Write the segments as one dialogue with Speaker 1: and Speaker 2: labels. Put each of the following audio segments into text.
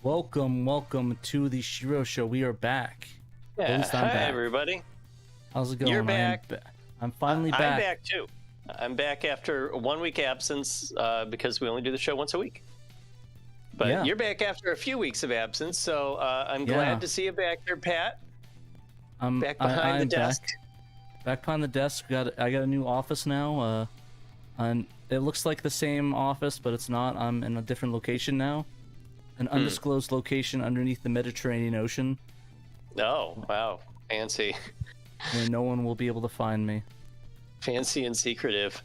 Speaker 1: Welcome to the SHIRO show. We are back.
Speaker 2: Yeah,
Speaker 1: At least I'm
Speaker 2: hi
Speaker 1: back.
Speaker 2: Everybody.
Speaker 1: How's it going?
Speaker 2: You're back.
Speaker 1: I'm finally back.
Speaker 2: I'm back too. I'm back after a 1 week absence because we only do the show once a week. But
Speaker 1: Yeah.
Speaker 2: You're back after a few weeks of absence, so I'm glad to see you back there, Pat.
Speaker 1: I'm
Speaker 2: back behind the desk.
Speaker 1: Back behind the desk. I got a new office now. And it looks like the same office, but it's not. I'm in a different location now. An undisclosed location underneath the Mediterranean Ocean.
Speaker 2: Oh, wow. Fancy.
Speaker 1: Where no one will be able to find me.
Speaker 2: Fancy and secretive.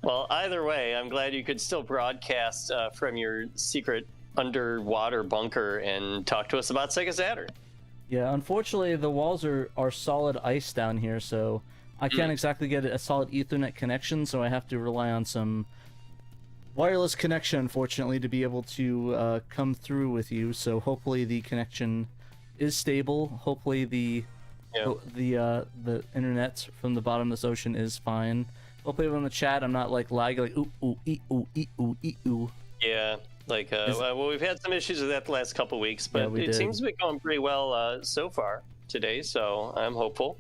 Speaker 2: Well, either way, I'm glad you could still broadcast from your secret underwater bunker and talk to us about Sega Saturn.
Speaker 1: Yeah, unfortunately, the walls are solid ice down here, so I can't exactly get a solid Ethernet connection, so I have to rely on some wireless connection, unfortunately, to be able to come through with you. So hopefully the connection is stable. Hopefully the internet from the bottom of this ocean is fine. Hopefully on the chat I'm not like lagging like ooh ee ooh ee ooh ee ooh.
Speaker 2: Yeah, like well, we've had some issues with that the last couple weeks, but it seems to be going pretty well so far today. So I'm hopeful.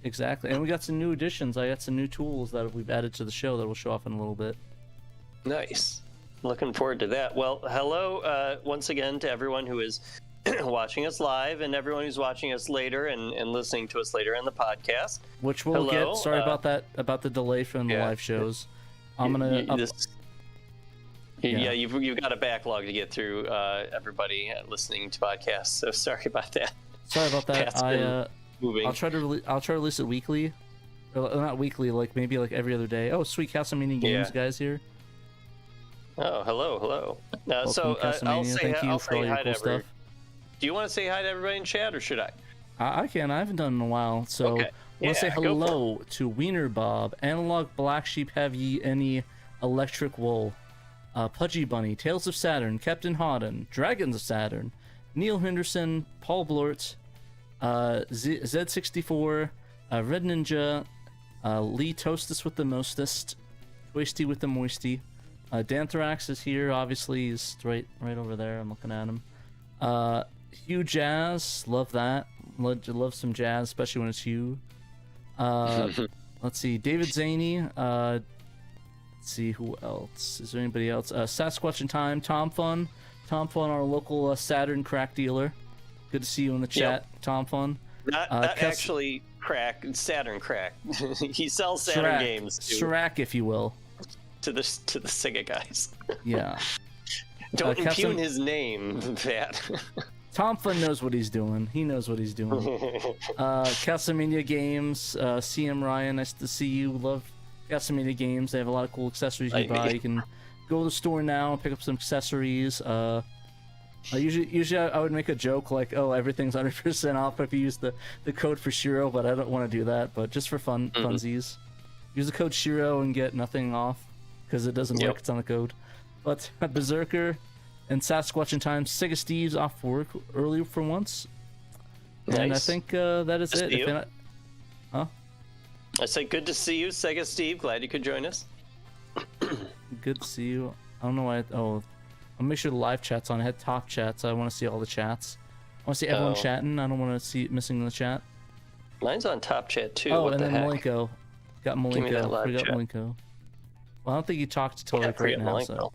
Speaker 1: Exactly, and we got some new additions. I got some new tools that we've added to the show that will show off in a little bit.
Speaker 2: Nice. Looking forward to that. Well, hello once again to everyone who is watching us live and everyone who's watching us later and listening to us later in the podcast.
Speaker 1: Which we'll get. Sorry about that, about the delay from the live shows. I'm gonna. You've got a backlog to get through. Everybody listening to podcasts, so sorry about that. Sorry about that.
Speaker 2: Moving.
Speaker 1: I'll try to release it weekly. Not weekly, like maybe like every other day. Oh, sweet, Casamania Games guys here.
Speaker 2: Oh, hello. So I'll say hi to everyone. Do you want to say hi to everybody in chat, or should I?
Speaker 1: I can. I haven't done it in a while. So I want to say hello to Wiener Bob, Analog Black Sheep. Have ye any electric wool? Pudgy Bunny, Tales of Saturn, Captain Hodden, Dragons of Saturn, Neil Henderson, Paul Blort, Z64, Red Ninja, Lee Toastus with the Mostest, Twisty with the Moisty. Danthrax is here, obviously. He's right over there. I'm looking at him. Hugh Jazz, love that. Love some jazz, especially when it's Hugh. Let's see, David Zaney. Let's see, who else? Is there anybody else? Sasquatch in Time, Tom Fun, our local Saturn crack dealer. Good to see you in the chat, Tom Fun.
Speaker 2: Not actually crack, Saturn crack. He sells Saturn games.
Speaker 1: Shrek, if you will.
Speaker 2: To the Sega guys.
Speaker 1: Yeah.
Speaker 2: Don't impugn his name, Pat.
Speaker 1: Tom Flynn knows what he's doing. He knows what he's doing. Casamania Games, CM Ryan, nice to see you. Love Casamania Games. They have a lot of cool accessories you can buy. You can go to the store now and pick up some accessories. Usually I would make a joke like, oh, everything's 100% off if you use the code for SHIRO, but I don't want to do that. But just for funsies, use the code SHIRO and get nothing off because it doesn't work. It's on the code. But Berserker and Sasquatch in Time, Sega Steve's off work early for once.
Speaker 2: Nice.
Speaker 1: And I think that is it. Huh?
Speaker 2: I say good to see you, Sega Steve. Glad you could join us.
Speaker 1: Good to see you. I don't know why. I'll make sure the live chat's on. I had top chats. I want to see all the chats. I want to see everyone chatting. I don't want to see it missing in the chat.
Speaker 2: Mine's on top chat too.
Speaker 1: Oh,
Speaker 2: what
Speaker 1: and
Speaker 2: the
Speaker 1: then
Speaker 2: heck?
Speaker 1: Malenko. Got Malenko. We got Malenko. Well, I don't think you talked until like right now. So.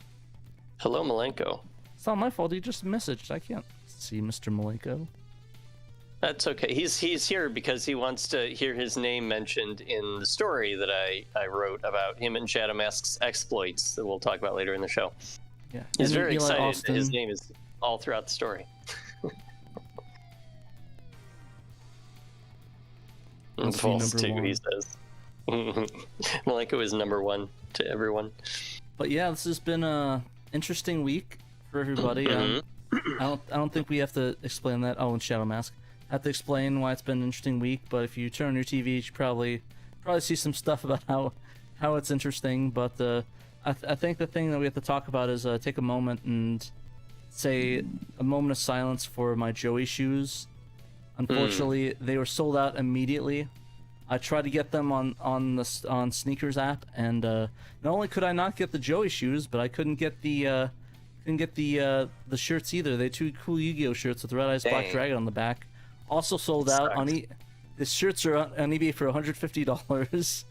Speaker 2: Hello, Malenko.
Speaker 1: It's not my fault. He just messaged. I can't see Mr. Malenko.
Speaker 2: That's okay. He's here because he wants to hear his name mentioned in the story that I wrote about him and Shadow Mask's exploits that we'll talk about later in the show.
Speaker 1: Yeah,
Speaker 2: he's very excited that his name is all throughout the story. False too, he says. Malenko is #1 to everyone.
Speaker 1: But yeah, this has been a interesting week for everybody. I don't think we have to explain that. Oh, and Shadow Mask. I have to explain why it's been an interesting week. But if you turn on your TV, you should probably see some stuff about how it's interesting. But I think the thing that we have to talk about is take a moment and say a moment of silence for my Joey shoes. Unfortunately, they were sold out immediately. I tried to get them on Sneakers app, and not only could I not get the Joey shoes, but I couldn't get the shirts either. They had 2 cool Yu-Gi-Oh shirts with Red Eyes Black Dragon on the back. Also sold out on the shirts are on eBay for $150,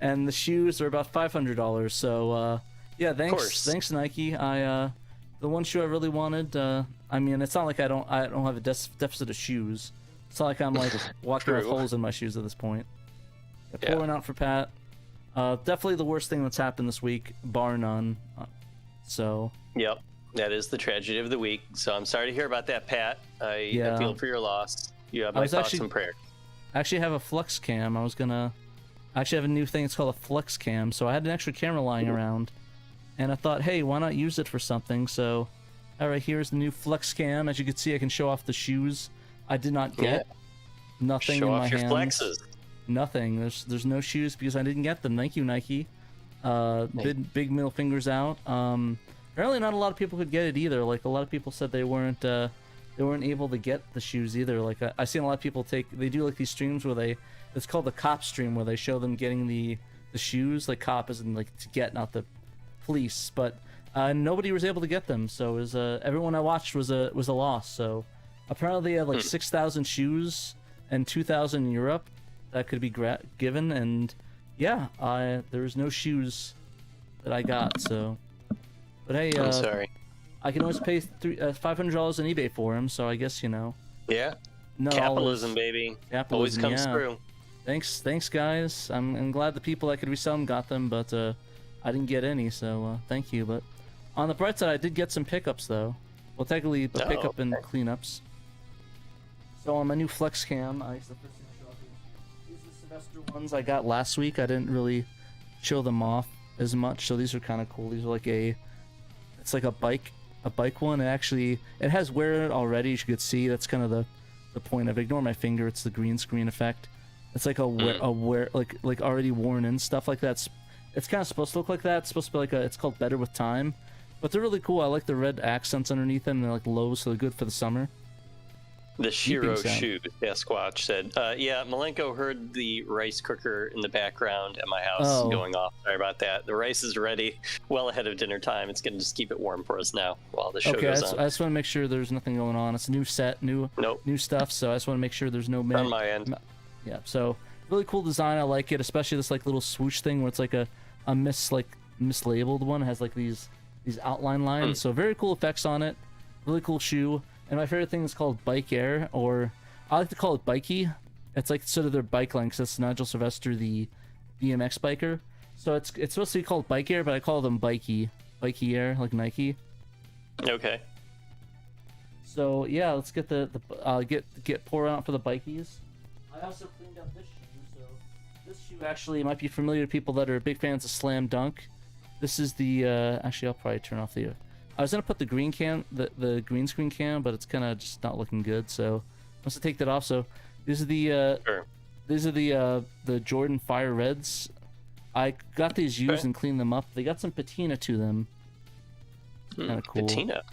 Speaker 1: and the shoes are about $500. So yeah, thanks Nike. The one shoe I really wanted. I mean, it's not like I don't have a deficit of shoes. It's not like I'm like walking with holes in my shoes at this point. Pouring out for Pat. Definitely the worst thing that's happened this week, bar none. So.
Speaker 2: Yep, that is the tragedy of the week. So I'm sorry to hear about that, Pat. I feel for your loss. You have my thoughts and prayers.
Speaker 1: I actually have a flex cam. I actually have a new thing. It's called a flex cam. So I had an extra camera lying around, and I thought, hey, why not use it for something? So, all right, here's the new flex cam. As you can see, I can show off the shoes I did not get. Nothing in my hands. Show off your flexes. Nothing. There's no shoes because I didn't get them. Thank you, Nike. Big middle fingers out. Apparently not a lot of people could get it either. Like, a lot of people said they weren't able to get the shoes either. Like, I seen a lot of people they do like these streams where it's called the cop stream, where they show them getting the shoes. Like, cop is in like to get, not the police. But nobody was able to get them. So it was everyone I watched was a loss. So apparently they had like 6,000 shoes and 2,000 in Europe that could be given, and yeah, there was no shoes that I got. So, but hey,
Speaker 2: I'm sorry.
Speaker 1: I can always pay $500 on eBay for him, so I guess
Speaker 2: Yeah. Capitalism, baby.
Speaker 1: Capitalism
Speaker 2: always comes through.
Speaker 1: Thanks, guys. I'm glad the people that could resell them got them, but I didn't get any, so thank you. But on the bright side, I did get some pickups though. Well, technically, a pickup and cleanups. So on my new flex cam, these are the Sylvester ones I got last week. I didn't really show them off as much, so these are kind of cool. These are like it's like a bike one. It has wear in it already, as you could see. That's kind of the point of it. Ignore my finger, it's the green screen effect. It's like a wear like already worn in stuff like that. It's kind of supposed to look like that. It's supposed to be like it's called Better With Time. But they're really cool. I like the red accents underneath them. They're like low, so they're good for the summer.
Speaker 2: The SHIRO shoe, Sasquatch said. Yeah, Malenko heard the rice cooker in the background at my house going off. Sorry about that. The rice is ready well ahead of dinner time. It's going to just keep it warm for us now while the show goes on.
Speaker 1: I just want to make sure there's nothing going on. It's a new set, new stuff, so I just want to make sure there's no...
Speaker 2: On my end.
Speaker 1: Yeah, so really cool design. I like it, especially this like little swoosh thing where it's like a mislabeled one. It has like these outline lines, so very cool effects on it. Really cool shoe. And my favorite thing is called Bike Air, or I like to call it Bikey. It's like sort of their bike line, because that's Nigel Sylvester, the BMX biker. So it's supposed to be called Bike Air, but I call them Bikey Air, like Nike.
Speaker 2: Okay.
Speaker 1: So yeah, let's get get pour out for the bikies. I also cleaned up this shoe. So this shoe actually might be familiar to people that are big fans of Slam Dunk. This is the actually I'll probably turn off the. I was gonna put the green cam, the green screen cam, but it's kind of just not looking good. So I must take that off. So these are the Jordan Fire Reds. I got these used and cleaned them up. They got some patina to them. Kind of cool.
Speaker 2: Patina.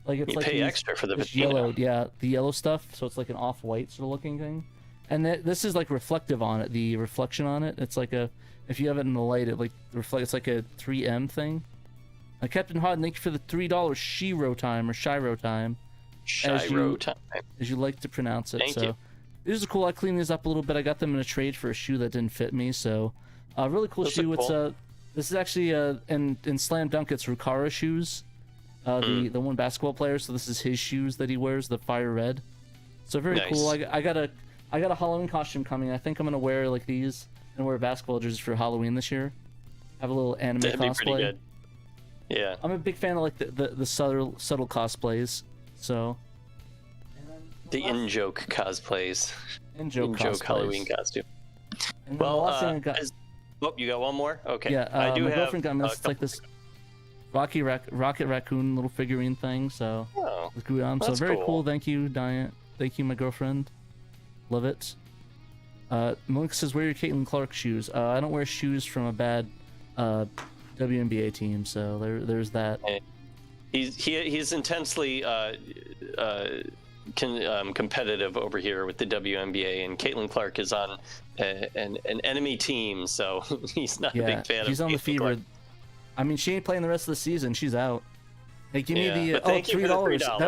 Speaker 1: Like it's
Speaker 2: you
Speaker 1: like
Speaker 2: pay extra for the patina.
Speaker 1: Yellow, yeah, the yellow stuff. So it's like an off-white sort of looking thing. And this is like reflective on it. The reflection on it. It's like if you have it in the light, it like reflects. It's like a 3M thing. Captain Hod, thank you for the $3 SHIRO time, as you like to pronounce it.
Speaker 2: Thank you.
Speaker 1: These are cool. I cleaned these up a little bit. I got them in a trade for a shoe that didn't fit me. So, really cool shoe. Cool. This is actually in Slam Dunk. It's Rukara shoes. The one basketball player. So this is his shoes that he wears, the Fire Red. So very cool. I got a Halloween costume coming. I think I'm gonna wear like these and wear basketball jerseys for Halloween this year. Have a little anime
Speaker 2: That'd
Speaker 1: cosplay.
Speaker 2: Be pretty good. Yeah,
Speaker 1: I'm a big fan of like the subtle cosplays. So
Speaker 2: the in-joke cosplays.
Speaker 1: In-joke
Speaker 2: Halloween costume.
Speaker 1: And well,
Speaker 2: you got one more? Okay.
Speaker 1: Yeah,
Speaker 2: I do
Speaker 1: my
Speaker 2: have.
Speaker 1: Girlfriend got me it's like this Rocket Raccoon little figurine thing. So with Gudon. So very cool. Thank you, Diane. Thank you, my girlfriend. Love it. Malik says, "Wear your Caitlin Clark shoes." I don't wear shoes from a bad WNBA team, so there's that.
Speaker 2: He's intensely competitive over here with the WNBA, and Caitlin Clark is on an enemy team, so he's not a big fan.
Speaker 1: He's
Speaker 2: of
Speaker 1: on the
Speaker 2: Caitlin
Speaker 1: fever.
Speaker 2: Clark.
Speaker 1: I mean, she ain't playing the rest of the season. She's out. Hey, give me the
Speaker 2: $3.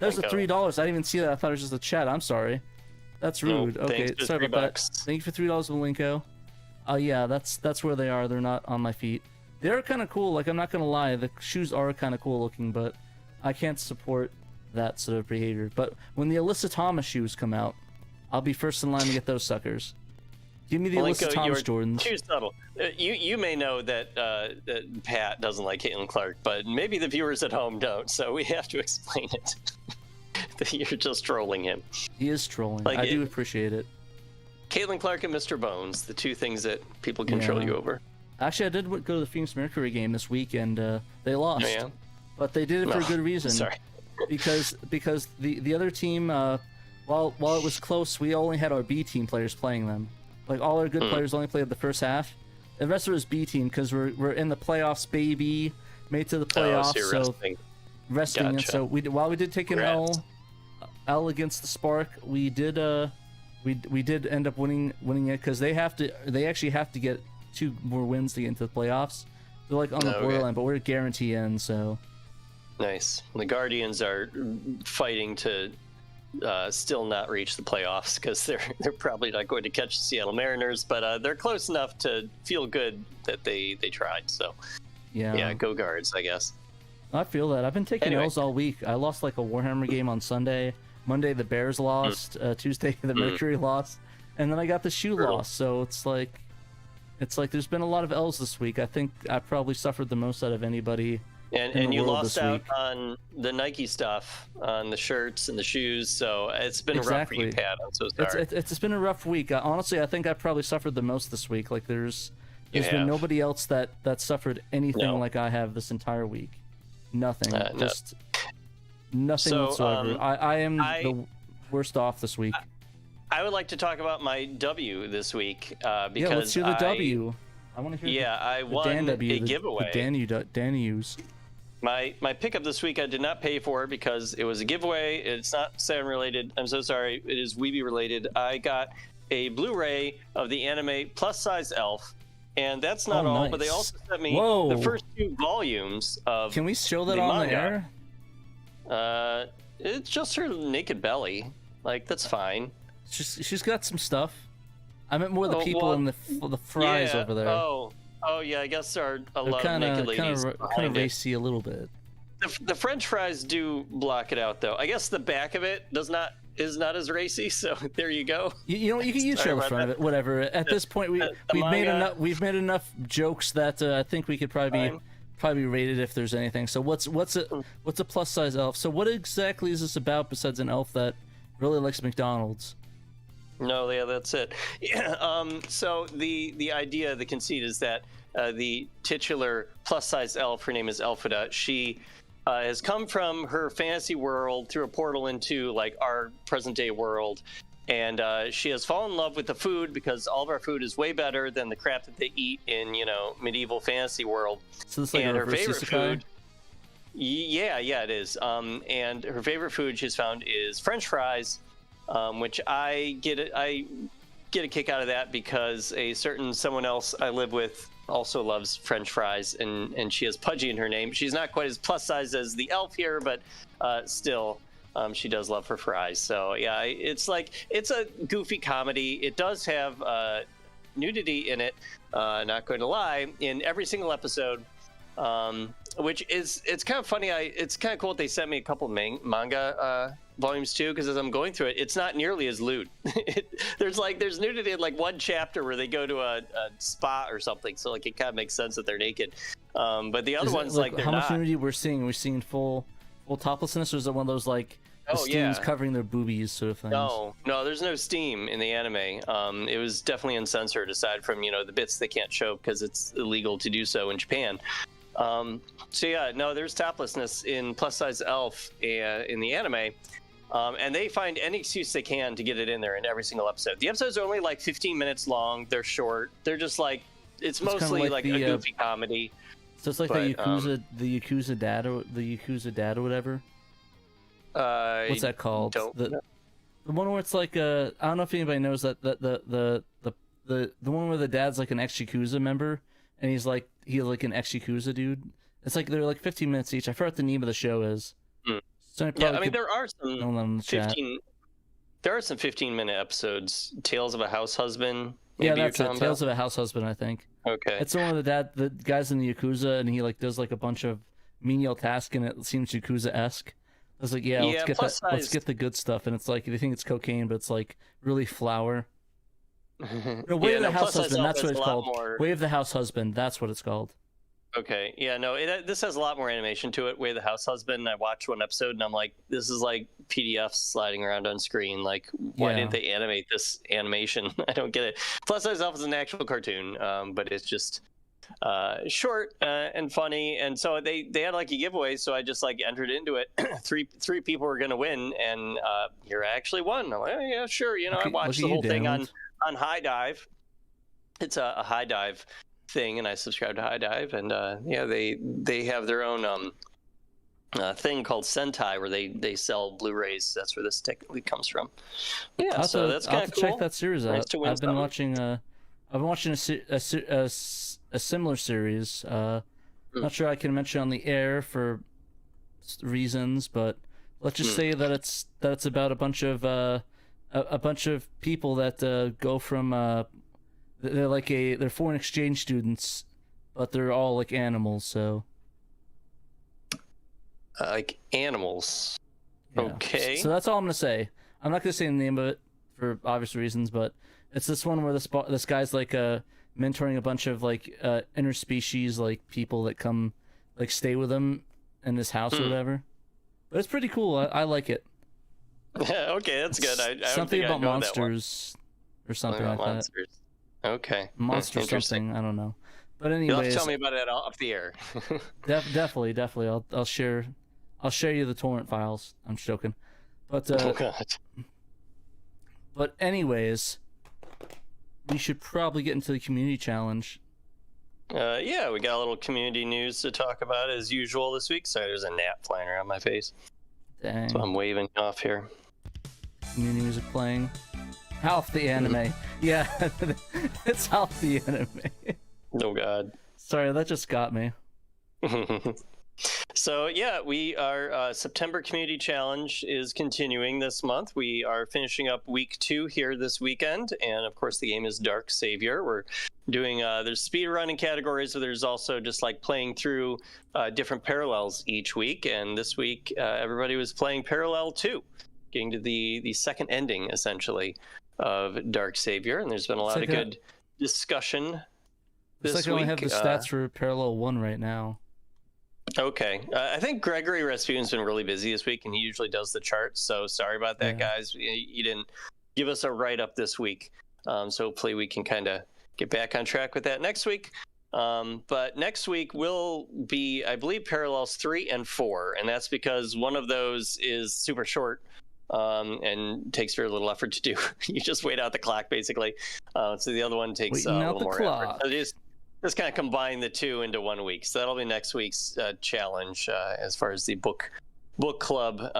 Speaker 1: There's the $3. I didn't even see that. I thought it was just a chat. I'm sorry. That's rude. Okay, sorry about that. Thank you for $3, Malenko. Yeah, that's where they are. They're not on my feet. They're kind of cool. Like, I'm not gonna lie, the shoes are kind of cool looking, but I can't support that sort of behavior. But when the Alyssa Thomas shoes come out, I'll be first in line to get those suckers. Give me the Alyssa Thomas Jordans.
Speaker 2: Too subtle. You may know that, that Pat doesn't like Caitlin Clark, but maybe the viewers at home don't, so we have to explain it. You're just trolling him.
Speaker 1: He is trolling. I do appreciate it.
Speaker 2: Caitlin Clark and Mr. Bones, the two things that people control you over.
Speaker 1: Actually, I did go to the Phoenix Mercury game this week, and they lost.
Speaker 2: Oh, yeah?
Speaker 1: But they did it for a good reason.
Speaker 2: Sorry.
Speaker 1: because the other team, while it was close, we only had our B team players playing them. Like, all our good players only played the first half. The rest of it was B team, because we're in the playoffs, baby. Made to the playoffs,
Speaker 2: so
Speaker 1: resting.
Speaker 2: Gotcha.
Speaker 1: And so while we did take an L against the Spark, we did end up winning it, because they actually have to get 2 more wins to get into the playoffs. They're like on the borderline, but we're guaranteed in. So
Speaker 2: nice. The Guardians are fighting to still not reach the playoffs, because they're probably not going to catch the Seattle Mariners, but they're close enough to feel good that they tried. So yeah, go Guards, I guess.
Speaker 1: I feel that. I've been taking L's all week. I lost like a Warhammer game on Sunday. Monday the Bears lost. Tuesday the Mercury lost, and then I got the shoe loss. So it's like there's been a lot of L's this week. I think I probably suffered the most out of anybody.
Speaker 2: And you lost out on the Nike stuff, on the shirts and the shoes, so it's been rough for you, Pat. I'm so sorry.
Speaker 1: It's been a rough week. Honestly, I think I probably suffered the most this week. Like, there's been nobody else that suffered anything like I have this entire week. Nothing. Just nothing whatsoever. I am the worst off this week.
Speaker 2: I would like to talk about my W this week, because
Speaker 1: let's hear the W. I want to hear
Speaker 2: I won a giveaway.
Speaker 1: The Danus.
Speaker 2: My pickup this week, I did not pay for because it was a giveaway. It's not Saturn related. I'm so sorry. It is Weeby related. I got a Blu-ray of the anime Plus Size Elf, and that's not all. Nice. But they also sent me the first 2 volumes of.
Speaker 1: Can we show that on
Speaker 2: manga. The air? It's just her naked belly. Like, that's fine.
Speaker 1: She's got some stuff. I meant more the people in the fries over there.
Speaker 2: Oh yeah, I guess there are a lot of naked ladies.
Speaker 1: Kind of racy a little bit.
Speaker 2: The French fries do block it out, though. I guess the back of it is not as racy. So there you go.
Speaker 1: You know, you can show the front of it. Whatever. At this point, we've made enough jokes that I think we could probably be rated if there's anything. So what's a plus size elf? So what exactly is this about besides an elf that really likes McDonald's?
Speaker 2: No, yeah, that's it. Yeah, so the idea, the conceit is that the titular plus-size elf, her name is Elphida, she has come from her fantasy world through a portal into like our present-day world, and she has fallen in love with the food because all of our food is way better than the crap that they eat in, medieval fantasy world.
Speaker 1: So this is like her favorite food.
Speaker 2: Yeah, it is. And her favorite food she's found is French fries. Which I get a kick out of that because a certain someone else I live with also loves French fries, and she has Pudgy in her name. She's not quite as plus size as the elf here, but still, she does love her fries. So yeah, it's a goofy comedy. It does have nudity in it. Not going to lie, in every single episode. Which it's kind of funny. It's kind of cool that they sent me a couple manga volumes too, because as I'm going through it, it's not nearly as lewd. There's nudity in like one chapter where they go to a spa or something, so like it kind of makes sense that they're naked. But the other ones like they're
Speaker 1: how
Speaker 2: not.
Speaker 1: Much nudity we're seeing? We're seeing full toplessness, or is it one of those like the steam's covering their boobies sort of things?
Speaker 2: No, there's no steam in the anime. It was definitely uncensored, aside from the bits they can't show because it's illegal to do so in Japan. So yeah, no, there's toplessness in Plus Size Elf in the anime, and they find any excuse they can to get it in there in every single episode. The episodes are only like 15 minutes long. They're short. They're just like it's mostly like a goofy comedy.
Speaker 1: So it's like the Yakuza Dad or whatever. What's that called?
Speaker 2: Don't know.
Speaker 1: The one where it's like I don't know if anybody knows that the one where the dad's like an ex-Yakuza member, and he's like an ex-Yakuza dude. It's like they're like 15 minutes each. I forgot what the name of the show is. So
Speaker 2: yeah, I mean there are some 15. There are some 15-minute episodes. Tales of a House Husband.
Speaker 1: Yeah, that's it. Tales of a House Husband, I think.
Speaker 2: Okay.
Speaker 1: It's the one with the guy's in the Yakuza, and he like does like a bunch of menial tasks, and it seems Yakuza-esque. I was like, let's get the good stuff, and it's like they think it's cocaine, but it's like really flour. No, Way of the House Husband. That's what it's called. Way of the House Husband. That's what it's called.
Speaker 2: Okay, yeah, no, this has a lot more animation to it. Way of the House Husband. I watched one episode and I'm like, this is like PDFs sliding around on screen. Like, why didn't they animate this animation? I don't get it. Plus Size Alpha is an actual cartoon, but it's just short and funny. And so they had like a giveaway, so I just like entered into it. three people were gonna win, and here I actually won. I'm like, oh, yeah, sure. You know, I watched the whole thing on High Dive. It's a High Dive thing, and I subscribe to High Dive, and they have their own thing called Sentai where they sell Blu-rays. That's where this technically comes from. Yeah, so that's kind of cool.
Speaker 1: Check that series out. I've been watching a similar series. Not sure I can mention on the air for reasons, but let's just say that it's about a bunch of people that go from they're foreign exchange students, but they're all like animals. So
Speaker 2: like animals. Yeah. Okay.
Speaker 1: So that's all I'm gonna say. I'm not gonna say the name of it for obvious reasons, but it's this one where this guy's like mentoring a bunch of like interspecies like people that come like stay with him in this house or whatever. But it's pretty cool. I like it.
Speaker 2: Okay, that's good.
Speaker 1: Something about monsters or something like
Speaker 2: monsters. That. Okay.
Speaker 1: Monster something, I don't know. But anyways,
Speaker 2: you'll have to tell me about it off the air.
Speaker 1: Definitely. I'll share you the torrent files. I'm joking. But
Speaker 2: oh god.
Speaker 1: But anyways, we should probably get into the community challenge.
Speaker 2: Yeah, we got a little community news to talk about as usual this week. Sorry, there's a gnat flying around my face.
Speaker 1: Dang.
Speaker 2: So I'm waving off here.
Speaker 1: Community music playing. Half the anime. Yeah, it's half the anime.
Speaker 2: Oh god.
Speaker 1: Sorry, that just got me.
Speaker 2: So yeah, our September Community Challenge is continuing this month. We are finishing up week 2 here this weekend, and of course the game is Dark Savior. We're doing there's speed running categories, but there's also just like playing through different parallels each week. And this week everybody was playing Parallel 2, getting to the second ending essentially of Dark Savior, and there's been a lot of good discussion this week. I only
Speaker 1: have the stats for Parallel 1 right now.
Speaker 2: Okay. I think Gregory Rasputin's been really busy this week, and he usually does the charts, so sorry about that, guys. You didn't give us a write-up this week, so hopefully we can kind of get back on track with that next week. But next week will be, I believe, Parallels 3 and 4, and that's because one of those is super short, and takes very little effort to do. You just wait out the clock, basically. So the other one takes a little more effort. So just kind of combine the two into 1 week. So that'll be next week's challenge as far as the book club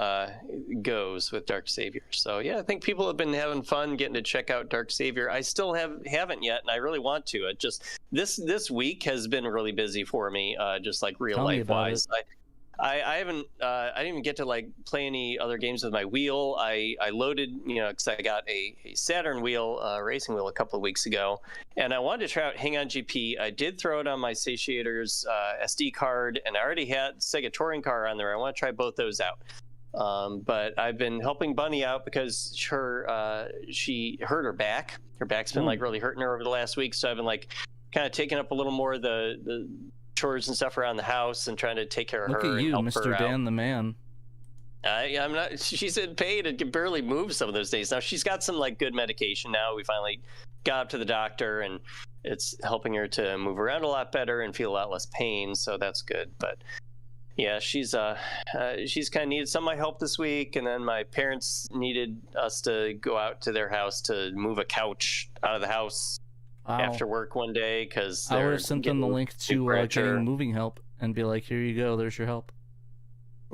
Speaker 2: goes with Dark Savior. So yeah, I think people have been having fun getting to check out Dark Savior. I still haven't yet, and I really want to. It just this week has been really busy for me, just like real life wise. I haven't I didn't even get to like play any other games with my wheel. I loaded, because I got a Saturn wheel, racing wheel a couple of weeks ago, and I wanted to try out Hang On GP. I did throw it on my Satiator's SD card, and I already had Sega Touring Car on there. I want to try both those out. But I've been helping Bunny out because she hurt her back. Her back's been like really hurting her over the last week, so I've been like kind of taking up a little more of the chores and stuff around the house and trying to take care of her.
Speaker 1: Look at you, Mr. Dan the man.
Speaker 2: I'm not. She's in pain and can barely move some of those days. Now she's got some like good medication. Now we finally got up to the doctor, and it's helping her to move around a lot better and feel a lot less pain. So that's good. But yeah, she's kind of needed some of my help this week, and then my parents needed us to go out to their house to move a couch out of the house. Wow. After work one day, because
Speaker 1: I would have sent them the link to getting moving help and be like, here you go, there's your help.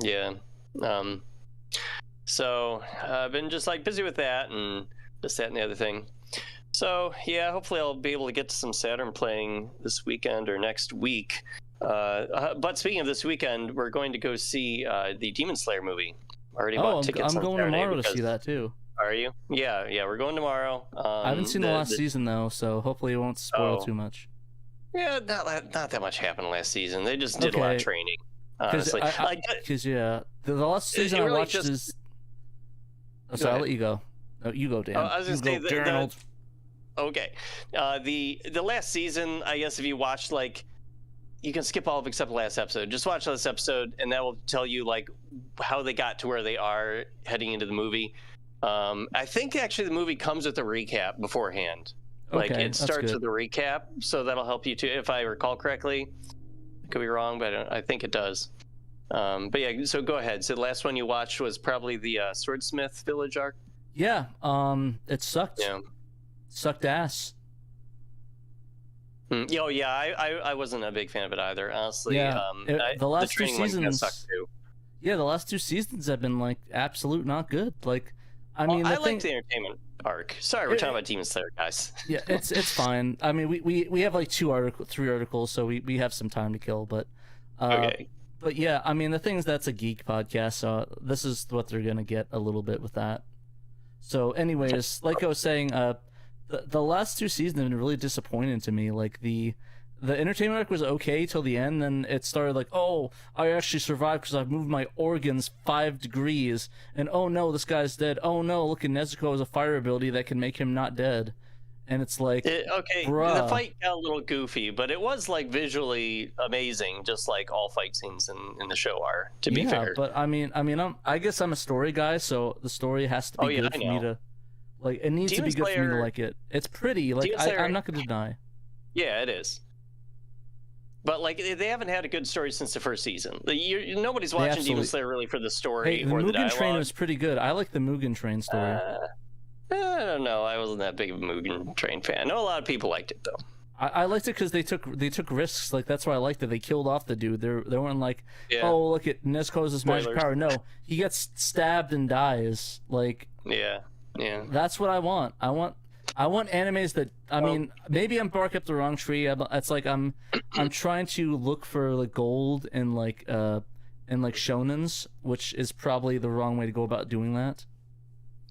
Speaker 2: Yeah. So I've been just like busy with that and this, that, and the other thing. So yeah, hopefully I'll be able to get to some Saturn playing this weekend or next week. But speaking of this weekend, we're going to go see the Demon Slayer movie. Already bought tickets.
Speaker 1: I'm going tomorrow to see that too.
Speaker 2: Are you? Yeah, we're going tomorrow.
Speaker 1: I haven't seen the last season though, so hopefully it won't spoil too much.
Speaker 2: Yeah, not that much happened last season. They just did a lot of training. Honestly,
Speaker 1: because the last season I watched is. Oh, sorry, I'll let you go. No, you go, Dan.
Speaker 2: I was just saying okay. The last season, I guess if you watched you can skip all of except the last episode. Just watch this episode, and that will tell you how they got to where they are heading into the movie. I think actually the movie comes with a recap beforehand. It starts with a recap, so that'll help you too, if I recall correctly. I could be wrong, but I think it does. But yeah, so go ahead. So the last one you watched was probably the Swordsmith Village arc.
Speaker 1: Yeah. It sucked. Yeah. Sucked ass.
Speaker 2: Oh yeah, I wasn't a big fan of it either, honestly.
Speaker 1: Yeah. The last two seasons sucked too. Yeah, the last two seasons have been absolute not good. I mean,
Speaker 2: I like the entertainment arc. Sorry, we're talking about Demon Slayer, guys.
Speaker 1: Yeah, it's fine. I mean, we have 3 articles, so we have some time to kill. But
Speaker 2: okay.
Speaker 1: But yeah, I mean, the thing is that's a geek podcast, so this is what they're gonna get a little bit with that. So, anyways, like I was saying, the last 2 seasons have been really disappointing to me. The entertainment arc was okay till the end, then it started oh, I actually survived because I've moved my organs 5 degrees, and oh no, this guy's dead. Oh no, look at Nezuko has a fire ability that can make him not dead. And it's
Speaker 2: okay,
Speaker 1: bruh.
Speaker 2: The fight got a little goofy, but it was visually amazing, just like all fight scenes in the show are, to be fair.
Speaker 1: But I guess I'm a story guy, so the story has to be good for me to it needs to be good for me to like it. It's pretty, I'm not gonna deny.
Speaker 2: Yeah, it is. But they haven't had a good story since the first season. Nobody's watching Demon Slayer really for the story
Speaker 1: or the
Speaker 2: dialogue.
Speaker 1: Mugen Train was pretty good. I like the Mugen Train story.
Speaker 2: I don't know. I wasn't that big of a Mugen Train fan. I know a lot of people liked it though.
Speaker 1: I liked it because they took risks. That's why I liked it. They killed off the dude. They weren't oh, look at Nezuko's magic power. No, he gets stabbed and dies.
Speaker 2: Yeah.
Speaker 1: That's what I want. I want animes that mean, maybe I'm barking up the wrong tree. It's I'm trying to look for gold in shonens, which is probably the wrong way to go about doing that.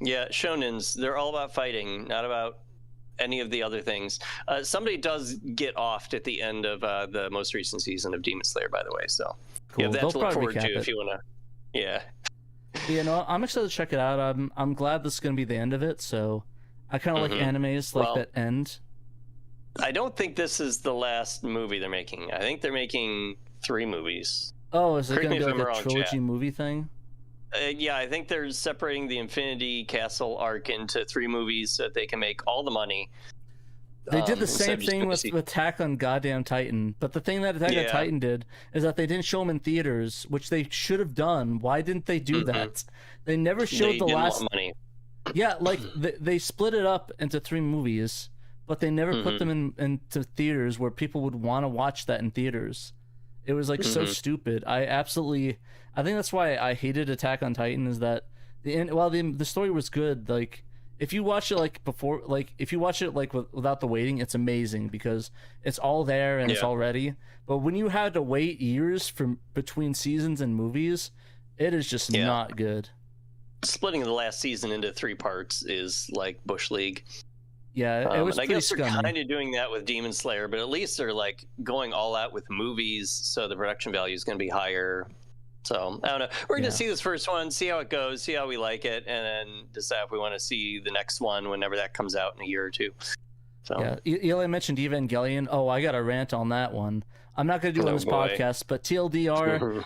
Speaker 2: Yeah, shonens, they're all about fighting, not about any of the other things. Somebody does get offed at the end of the most recent season of Demon Slayer, by the way. So
Speaker 1: cool.
Speaker 2: You have that to look forward to if you want to. Yeah.
Speaker 1: Yeah, no, I'm excited to check it out. I'm glad this is going to be the end of it. So I kind of like animes that end.
Speaker 2: I don't think this is the last movie they're making. I think they're making 3 movies.
Speaker 1: Oh, is it going to be a trilogy movie thing?
Speaker 2: Yeah, I think they're separating the Infinity Castle arc into 3 movies so that they can make all the money.
Speaker 1: They did the same thing with Attack on Goddamn Titan, but the thing that Attack on Titan did is that they didn't show them in theaters, which they should have done. Why didn't they do that? They never showed the last.
Speaker 2: Money.
Speaker 1: Yeah, they split it up into 3 movies, but they never put them into theaters where people would want to watch that in theaters. It was so stupid. I think that's why I hated Attack on Titan, is that the story was good, if you watch it before, if you watch it without the waiting, it's amazing because it's all there and it's all ready. But when you had to wait years between seasons and movies, it is just not good.
Speaker 2: Splitting the last season into 3 parts is like Bush League.
Speaker 1: Yeah, it was pretty
Speaker 2: I guess
Speaker 1: scummy.
Speaker 2: They're kind of doing that with Demon Slayer, but at least they're going all out with movies, so the production value is going to be higher. So I don't know. We're going to see this first one, see how it goes, see how we like it, and then decide if we want to see the next one whenever that comes out in a year or 2. So
Speaker 1: Eli mentioned Evangelion. Oh, I got a rant on that one. I'm not going to do it on this podcast, but TLDR,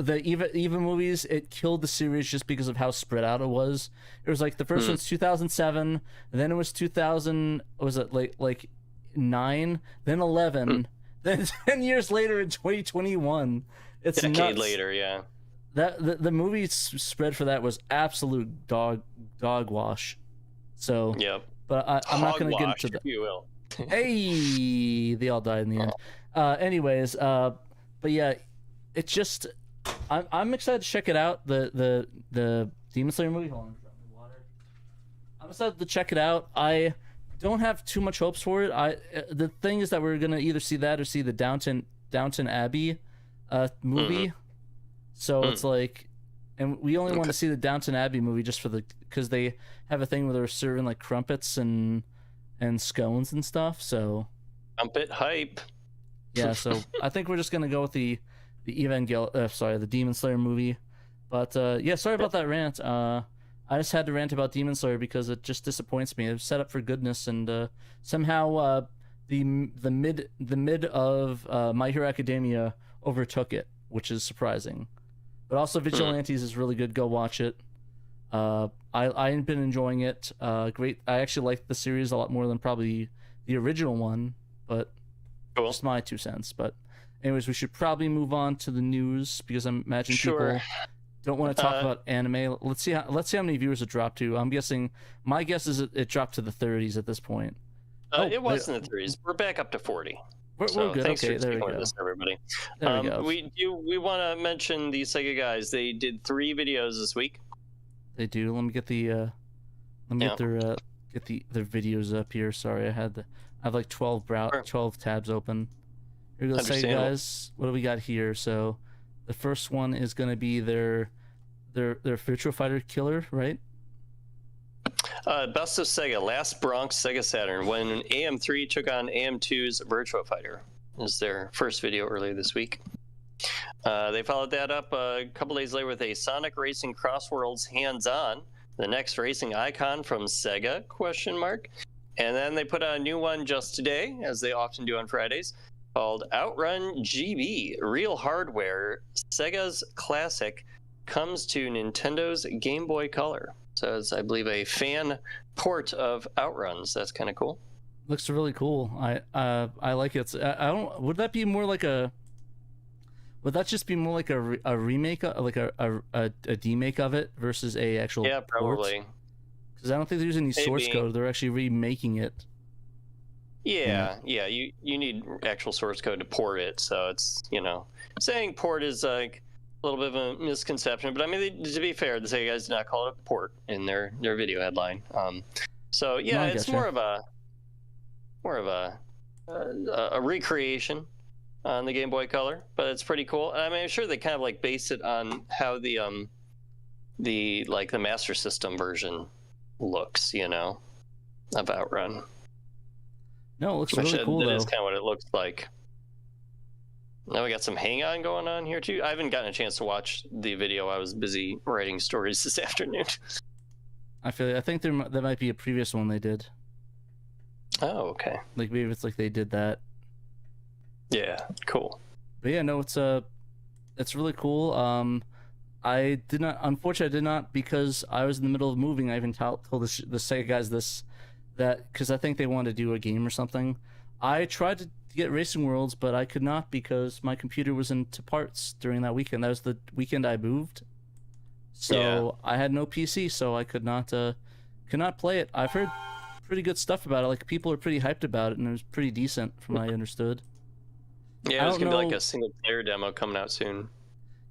Speaker 1: the Eva movies, it killed the series just because of how spread out it was. It was the first one's 2007, then it was 2000, was it 9, then 11, then 10 years later in 2021. It's a decade
Speaker 2: later, yeah.
Speaker 1: That the movie spread for that was absolute dog wash. So, but I'm not going to get into that.
Speaker 2: You will.
Speaker 1: Hey, they all died in the end. Anyways, but yeah, it just I'm excited to check it out. The Demon Slayer movie. Hold on, drop me water. I'm excited to check it out. I don't have too much hopes for it. The thing is that we're gonna either see that or see the Downton Abbey movie. So it's like, and we only want to see the Downton Abbey movie just because they have a thing where they're serving like crumpets and scones and stuff. So
Speaker 2: crumpet hype.
Speaker 1: Yeah, so I think we're just gonna go with the Demon Slayer movie. But yeah, sorry about that rant. I just had to rant about Demon Slayer because it just disappoints me. It's set up for goodness, and somehow the mid of My Hero Academia overtook it, which is surprising. But also Vigilantes is really good. Go watch it. I've been enjoying it. Great. I actually like the series a lot more than probably the original one, but just my 2 cents. But anyways, we should probably move on to the news because I imagine people don't want to talk about anime. Let's see how many viewers it dropped to. I'm guessing. My guess is it dropped to the 30s at this point.
Speaker 2: It was in the 30s. We're back up to 40.
Speaker 1: We're good.
Speaker 2: Thanks
Speaker 1: okay,
Speaker 2: for
Speaker 1: there we go.
Speaker 2: this, everybody.
Speaker 1: There we go.
Speaker 2: We want to mention the Sega guys. They did 3 videos this week.
Speaker 1: They do. Let me get the get their videos up here. Sorry, I have like 12 tabs open. Here we go, Sega guys. What do we got here? So, the first one is going to be their Virtua Fighter killer, right?
Speaker 2: Best of Sega, Last Bronx Sega Saturn, when AM3 took on AM2's Virtua Fighter. Is their first video earlier this week. They followed that up a couple days later with a Sonic Racing Cross Worlds hands-on, the next racing icon from Sega, ? And then they put out a new one just today, as they often do on Fridays, called Outrun GB, Real Hardware, Sega's classic, comes to Nintendo's Game Boy Color. So it's, I believe, a fan port of Outruns. That's kind of cool.
Speaker 1: Looks really cool. I like it. I don't. Would that be more like a? Would that just be more like a remake, like a demake of it versus a actual?
Speaker 2: Yeah, probably.
Speaker 1: Because I don't think they're using any source code. They're actually remaking it.
Speaker 2: Yeah. You need actual source code to port it. So it's saying port is like a little bit of a misconception, but I mean, to be fair, the Sega guys did not call it a port in their video headline. So yeah, it's more of a recreation on the Game Boy Color, but it's pretty cool. I mean, I'm sure they kind of like base it on how the Master System version looks, of Outrun.
Speaker 1: No, it looks really cool though.
Speaker 2: That is kind of what it looks like. Now we got some hang-on going on here too. I haven't gotten a chance to watch the video. I was busy writing stories this afternoon. I
Speaker 1: think there might be a previous one they did.
Speaker 2: Oh, okay.
Speaker 1: Like maybe it's like they did that.
Speaker 2: Yeah, cool.
Speaker 1: But yeah, no, it's really cool. Unfortunately, I did not, because I was in the middle of moving. I even told the Sega guys because I think they wanted to do a game or something. I tried to get Racing Worlds, but I could not because my computer was into parts during that weekend. That was the weekend I moved, so I had no PC, so I could not play it. I've heard pretty good stuff about it. Like, people are pretty hyped about it, and it was pretty decent from what I understood.
Speaker 2: Yeah, there's gonna be like a single player demo coming out soon.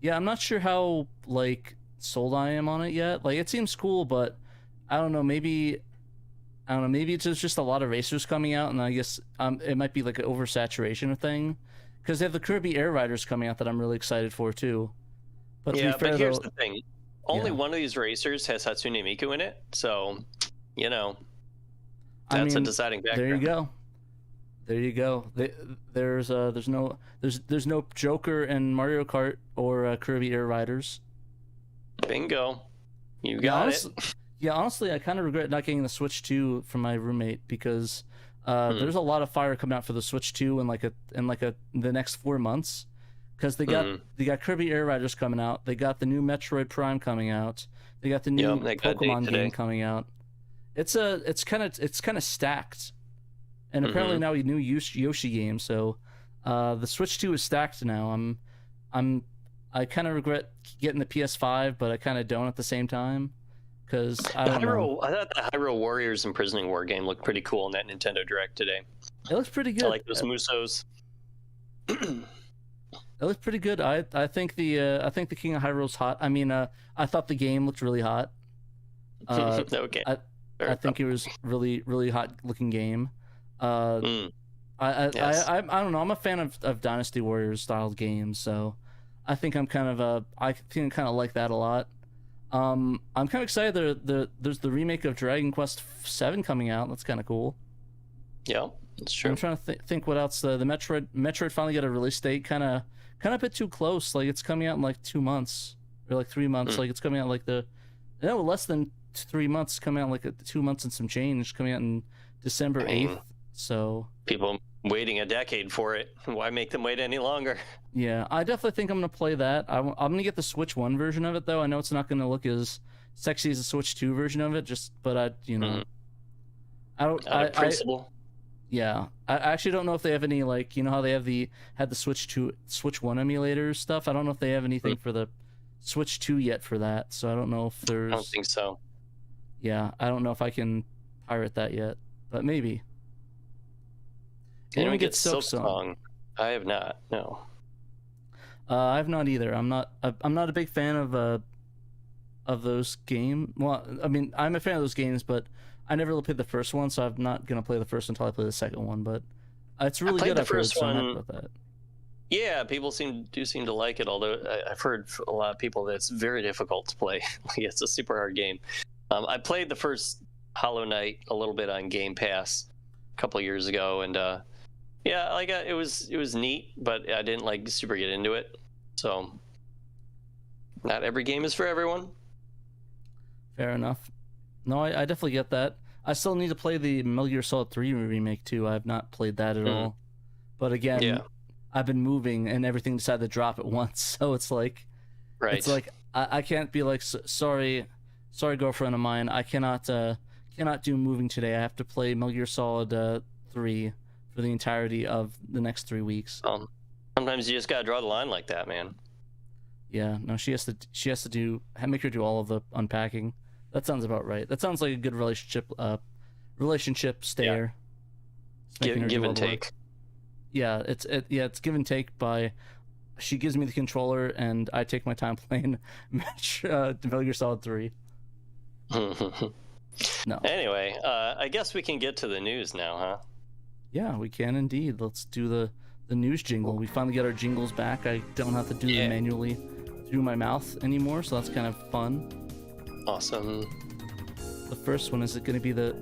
Speaker 1: Yeah, I'm not sure how like sold I am on it yet. Like, it seems cool, but I don't know. Maybe it's just a lot of racers coming out, and I guess it might be like an oversaturation thing, because they have the Kirby Air Riders coming out that I'm really excited for too. But
Speaker 2: yeah, but here's the thing: only one of these racers has Hatsune Miku in it, so that's a deciding factor.
Speaker 1: There you go. There's no Joker and Mario Kart or Kirby Air Riders.
Speaker 2: Bingo, you got it.
Speaker 1: Yeah, honestly, I kind of regret not getting the Switch 2 from my roommate, because there's a lot of fire coming out for the Switch 2 in the next 4 months, because they got Kirby Air Riders coming out, they got the new Metroid Prime coming out, they got the new Pokemon game coming out. It's kind of stacked, and apparently now a new Yoshi game. So the Switch 2 is stacked now. I kind of regret getting the PS5, but I kind of don't at the same time. Because I thought
Speaker 2: the Hyrule Warriors Imprisoning War game looked pretty cool in that Nintendo Direct today.
Speaker 1: It looks pretty good.
Speaker 2: I like those Musos.
Speaker 1: It looked pretty good. I think the King of Hyrule's hot. I mean, I thought the game looked really hot.
Speaker 2: Okay.
Speaker 1: I think it was really hot looking game. I don't know. I'm a fan of Dynasty Warriors style games, so I think I kind of like that a lot. I'm kind of excited. There's the remake of Dragon Quest VII coming out. That's kind of cool.
Speaker 2: Yeah, that's true.
Speaker 1: I'm trying to think what else. The Metroid finally got a release date. Kind of a bit too close. Like it's coming out in like 2 months or like 3 months. Like it's coming out like less than 3 months. Coming out like 2 months and some change. Coming out in December 8th. So
Speaker 2: people waiting a decade for it. Why make them wait any longer?
Speaker 1: Yeah, I definitely think I'm gonna play that. I'm gonna get the Switch 1 version of it though. I know it's not gonna look as sexy as the Switch 2 version of it. I don't.
Speaker 2: Principle.
Speaker 1: Yeah, I actually don't know if they have any, like, you know how they had the Switch 1 emulator stuff. I don't know if they have anything for the Switch 2 yet for that. So I don't know if there's.
Speaker 2: I don't think so.
Speaker 1: Yeah, I don't know if I can pirate that yet, but maybe.
Speaker 2: Anyone get Silksong? I have not. No.
Speaker 1: I have not either. I'm not a big fan of those games. Well, I mean, I'm a fan of those games, but I never really played the first one, so I'm not gonna play the first until I play the second one. But it's really good.
Speaker 2: The first one.
Speaker 1: About that.
Speaker 2: Yeah, people seem to like it. Although I've heard a lot of people that it's very difficult to play. It's a super hard game. I played the first Hollow Knight a little bit on Game Pass a couple years ago, and yeah, like it was neat, but I didn't like super get into it. So not every game is for everyone.
Speaker 1: Fair enough. No, I definitely get that. I still need to play the Metal Gear Solid 3 remake too. I have not played that at all. But again, I've been moving and everything decided to drop at once. So it's like, it's like I can't be like, sorry, girlfriend of mine, I cannot do moving today. I have to play Metal Gear Solid 3 for the entirety of the next 3 weeks.
Speaker 2: Sometimes you just gotta draw the line like that, man.
Speaker 1: Yeah, no, she has to make her do all of the unpacking. That sounds about right. That sounds like a good relationship stare.
Speaker 2: Yeah. Give and take.
Speaker 1: Yeah, it's give and take. By she gives me the controller and I take my time playing Metal Gear Solid 3. No.
Speaker 2: Anyway, I guess we can get to the news now, huh?
Speaker 1: Yeah, we can indeed. Let's do the news jingle. We finally get our jingles back. I don't have to do them manually through my mouth anymore, so that's kind of fun.
Speaker 2: Awesome.
Speaker 1: The first one, is it going to be the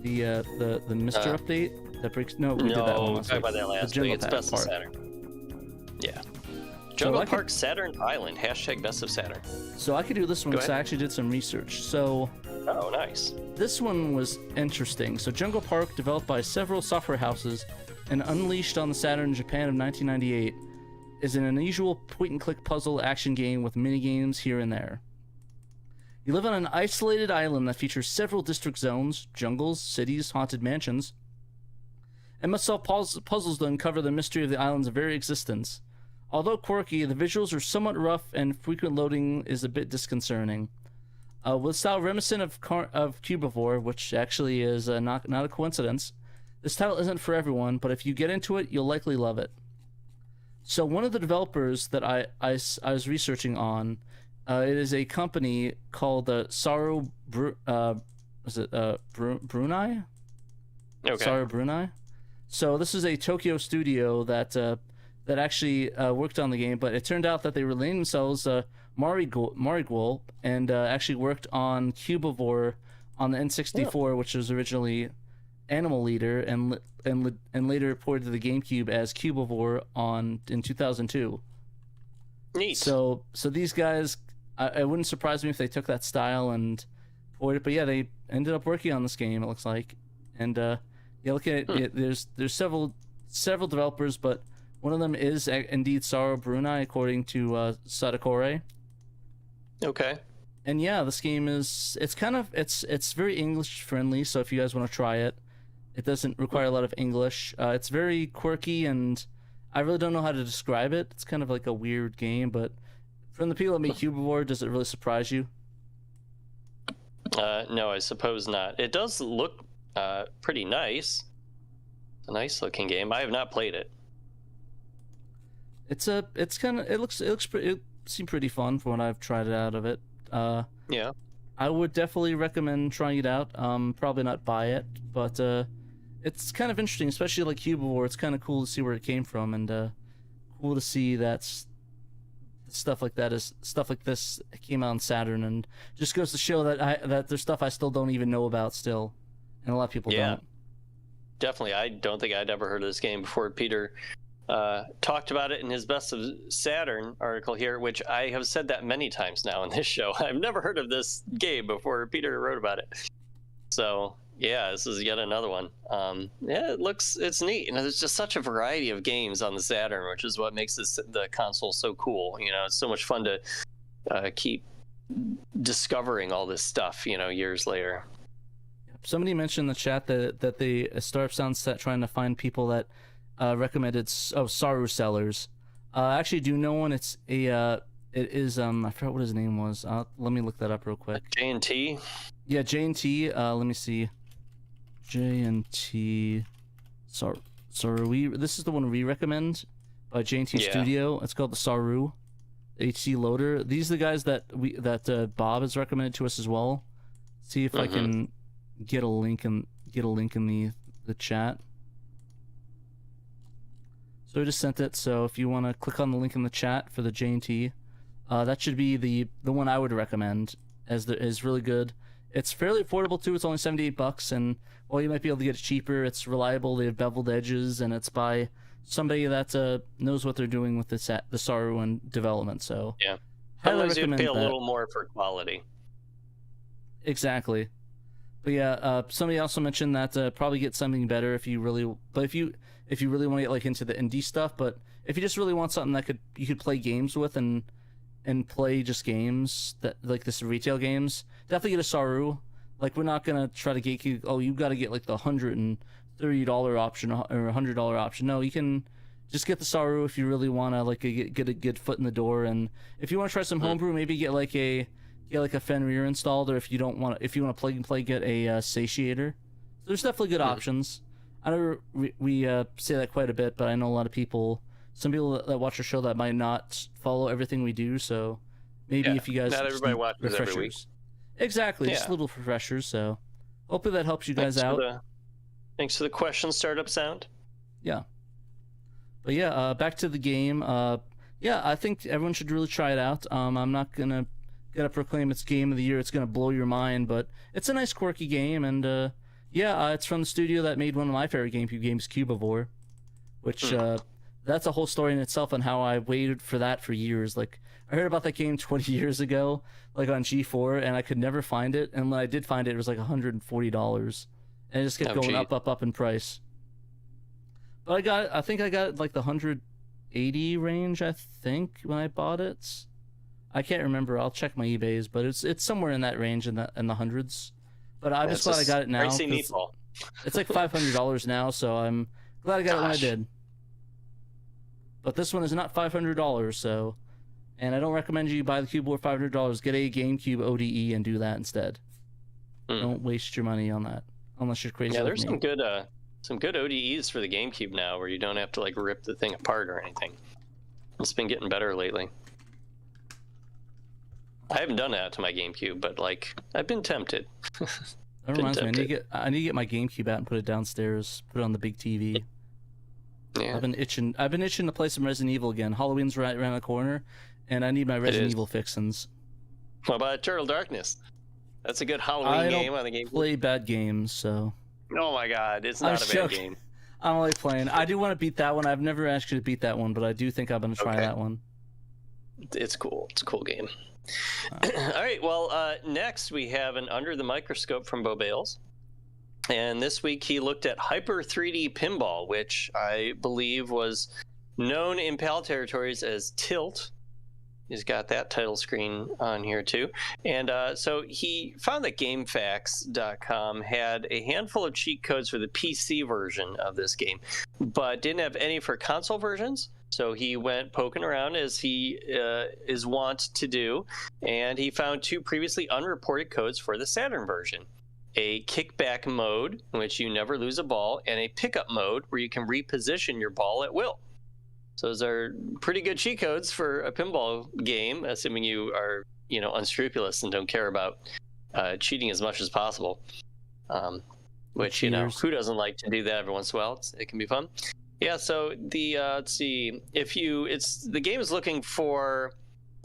Speaker 1: Mr. update that breaks? No, we did that one last week.
Speaker 2: About that last week. It's Best of Saturn. Yeah. Jungle Park Saturn Island. # Best of Saturn.
Speaker 1: So I could do this one because I actually did some research. So.
Speaker 2: Oh, nice.
Speaker 1: This one was interesting. So Jungle Park, developed by several software houses and unleashed on the Saturn in Japan of 1998, is an unusual point-and-click puzzle action game with mini-games here and there. You live on an isolated island that features several district zones, jungles, cities, haunted mansions, and must solve puzzles to uncover the mystery of the island's very existence. Although quirky, the visuals are somewhat rough and frequent loading is a bit disconcerting. With style reminiscent of Cubivore, which actually is not a coincidence, this title isn't for everyone, but if you get into it, you'll likely love it. So one of the developers that I was researching on, it is a company called SHIRO Brunei?
Speaker 2: Okay.
Speaker 1: SHIRO Brunei. So this is a Tokyo studio that actually worked on the game, but it turned out that they renamed themselves Marigol and actually worked on Cubivore on the N64, which was originally Animal Leader, and later ported to the GameCube as Cubivore in 2002.
Speaker 2: Neat.
Speaker 1: So these guys, it wouldn't surprise me if they took that style and ported it. But yeah, they ended up working on this game. It looks like, and look at it. There's several developers, but one of them is indeed SHIRO Brunei, according to Sadakore.
Speaker 2: Okay.
Speaker 1: And yeah, this game it's very English friendly. So if you guys want to try it, it doesn't require a lot of English. It's very quirky, and I really don't know how to describe it. It's kind of like a weird game, but from the people that make Cubivore, does it really surprise you?
Speaker 2: No, I suppose not. It does look pretty nice. It's a nice looking game. I have not played it.
Speaker 1: It seemed pretty fun from what I've tried it out of it.
Speaker 2: Yeah.
Speaker 1: I would definitely recommend trying it out. Probably not buy it, but it's kind of interesting, especially like Cubivore. It's kind of cool to see where it came from, and cool to see that stuff like this came out on Saturn, and just goes to show that there's stuff I still don't even know about still, and a lot of people don't.
Speaker 2: Definitely. I don't think I'd ever heard of this game before Peter talked about it in his Best of Saturn article here, which I have said that many times now in this show. I've never heard of this game before Peter wrote about it. So yeah, this is yet another one. Yeah, it's neat. And there's just such a variety of games on the Saturn, which is what makes the console so cool. You know, it's so much fun to keep discovering all this stuff, you know, years later.
Speaker 1: Somebody mentioned in the chat that the Startup Sound set trying to find people that recommended Saru sellers. I actually do know one. It is I forgot what his name was. Let me look that up real quick.
Speaker 2: J&T.
Speaker 1: Yeah, J&T. Let me see. J&T. Saru. This is the one we recommend by J&T Studio. It's called the Saru HC loader. These are the guys that Bob has recommended to us as well. See if I can get a link in the chat. So I just sent it. So if you want to click on the link in the chat for the J&T, that should be the one I would recommend, as is really good. It's fairly affordable too. It's only $78, and while you might be able to get it cheaper, it's reliable. They have beveled edges, and it's by somebody that knows what they're doing with the Saru and development. So
Speaker 2: yeah,
Speaker 1: sometimes
Speaker 2: you pay a little more for quality.
Speaker 1: Exactly. But yeah, somebody also mentioned that probably get something better if you really want to get like into the indie stuff. But if you just really want something that you could play games with and play just games that like this retail games, definitely get a Saru. Like, we're not gonna try to get you. Oh, you got to get like the $130 option or $100 option. No, you can just get the Saru if you really want to like get a good foot in the door. And if you want to try some homebrew, maybe get like a Fenrir installed, or if you want to plug and play, get a Satiator. So there's definitely good options. I know we say that quite a bit, but I know a lot of people, some people that watch our show that might not follow everything we do. So maybe if you guys
Speaker 2: not everybody watches every week.
Speaker 1: Exactly, just little refreshers. So hopefully that helps you guys out.
Speaker 2: Thanks for the question, Startup Sound.
Speaker 1: Yeah. But yeah, back to the game. Yeah, I think everyone should really try it out. I'm not gonna proclaim it's game of the year. It's gonna blow your mind, but it's a nice quirky game, and it's from the studio that made one of my favorite GameCube games, Cubivore, which that's a whole story in itself on how I waited for that for years. Like, I heard about that game 20 years ago, like on G4, and I could never find it. And when I did find it, it was like $140, and it just kept going up in price. But I think I got it like the 180 range, I think, when I bought it. I can't remember. I'll check my eBays, but it's somewhere in that range, in the hundreds. But I'm just glad I got it now. It's like $500 now, so I'm glad I got it when I did. But this one is not $500, so, and I don't recommend you buy the Cubivore $500. Get a GameCube ODE and do that instead. Don't waste your money on that unless you're crazy.
Speaker 2: Yeah, there's some good ODEs for the GameCube now, where you don't have to like rip the thing apart or anything. It's been getting better lately. I haven't done that to my GameCube, but like I've been tempted.
Speaker 1: That reminds me, I need to get my GameCube out and put it downstairs, put it on the big TV. Yeah. I've been itching to play some Resident Evil again. Halloween's right around the corner, and I need my Resident Evil fixins.
Speaker 2: What about Eternal Darkness? That's a good Halloween game on the GameCube. I play
Speaker 1: bad games, so.
Speaker 2: Oh my God, it's not a bad game.
Speaker 1: I'm only playing. I do want to beat that one. I've never actually beat that one, but I do think I'm going to try that one.
Speaker 2: It's cool. It's a cool game. All right, well, next we have an Under the Microscope from Bo Bales. And this week he looked at Hyper 3D Pinball, which I believe was known in PAL territories as Tilt. He's got that title screen on here too. And so he found that GameFAQs.com had a handful of cheat codes for the PC version of this game, but didn't have any for console versions. So he went poking around, as he is wont to do, and he found two previously unreported codes for the Saturn version. A kickback mode, in which you never lose a ball, and a pickup mode, where you can reposition your ball at will. So those are pretty good cheat codes for a pinball game, assuming you are, unscrupulous and don't care about cheating as much as possible. Which, who doesn't like to do that every once in a while? It can be fun. Yeah, so the let's see, the game is looking for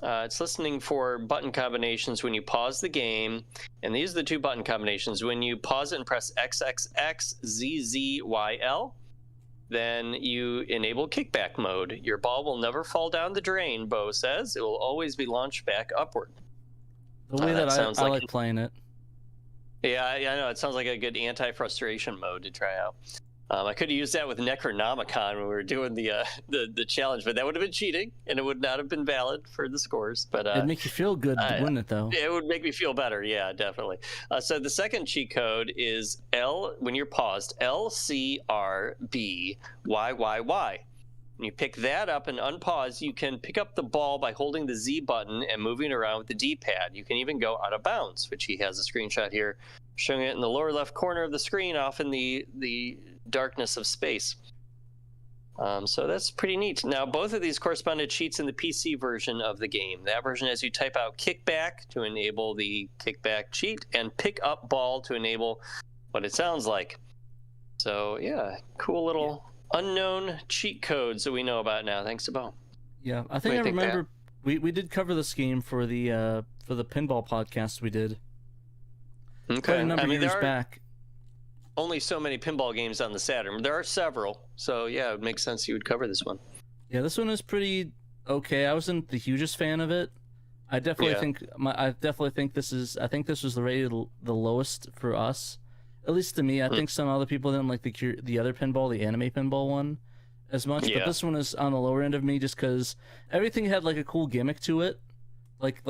Speaker 2: it's listening for button combinations when you pause the game, and these are the two button combinations. When you pause it and press XXXZZYL, then you enable kickback mode. Your ball will never fall down the drain, Bo says. It will always be launched back upward.
Speaker 1: The way that I like playing it.
Speaker 2: Yeah, I know. It sounds like a good anti-frustration mode to try out. I could have used that with Necronomicon when we were doing the challenge, but that would have been cheating, and it would not have been valid for the scores. But
Speaker 1: it'd make you feel good, wouldn't it, though?
Speaker 2: It would make me feel better, yeah, definitely. So the second cheat code is when you're paused, LCRBYYY. When you pick that up and unpause, you can pick up the ball by holding the Z button and moving around with the D-pad. You can even go out of bounds, which he has a screenshot here showing it in the lower left corner of the screen off in the darkness of space. So that's pretty neat. Now, both of these correspond to cheats in the PC version of the game. That version has you type out kickback to enable the kickback cheat and pick up ball to enable what it sounds like. So, yeah, cool little unknown cheat codes that we know about now, thanks to Bo.
Speaker 1: Yeah, I think I remember we did cover this game for the pinball podcast we did.
Speaker 2: Okay,
Speaker 1: quite a number of years back.
Speaker 2: Only so many pinball games on the Saturn. There are several, so yeah, it would make sense you would cover this one.
Speaker 1: Yeah, this one is pretty okay. I wasn't the hugest fan of it. I definitely think this was the rated the lowest for us, at least to me. I think some other people didn't like the other pinball, the anime pinball one, as much. Yeah. But this one is on the lower end of me just because everything had like a cool gimmick to it. Like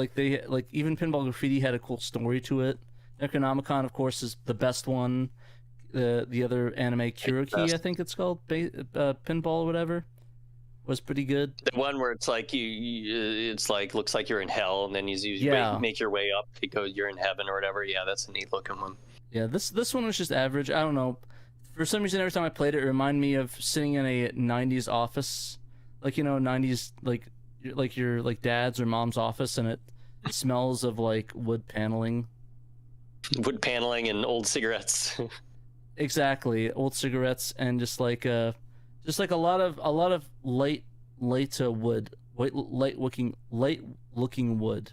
Speaker 1: even Pinball Graffiti had a cool story to it. Necronomicon, of course, is the best one. The other anime, Kuroki, I think it's called, Pinball or whatever, was pretty good.
Speaker 2: The one where it's like it's like looks like you're in hell, and then you make your way up because you're in heaven or whatever. Yeah, that's a neat looking one.
Speaker 1: Yeah, this one was just average. I don't know. For some reason, every time I played it, it reminded me of sitting in a '90s office, like 90s like your dad's or mom's office, and it smells of like wood paneling and old cigarettes. Exactly, old cigarettes and just like a lot of light wood, light looking wood.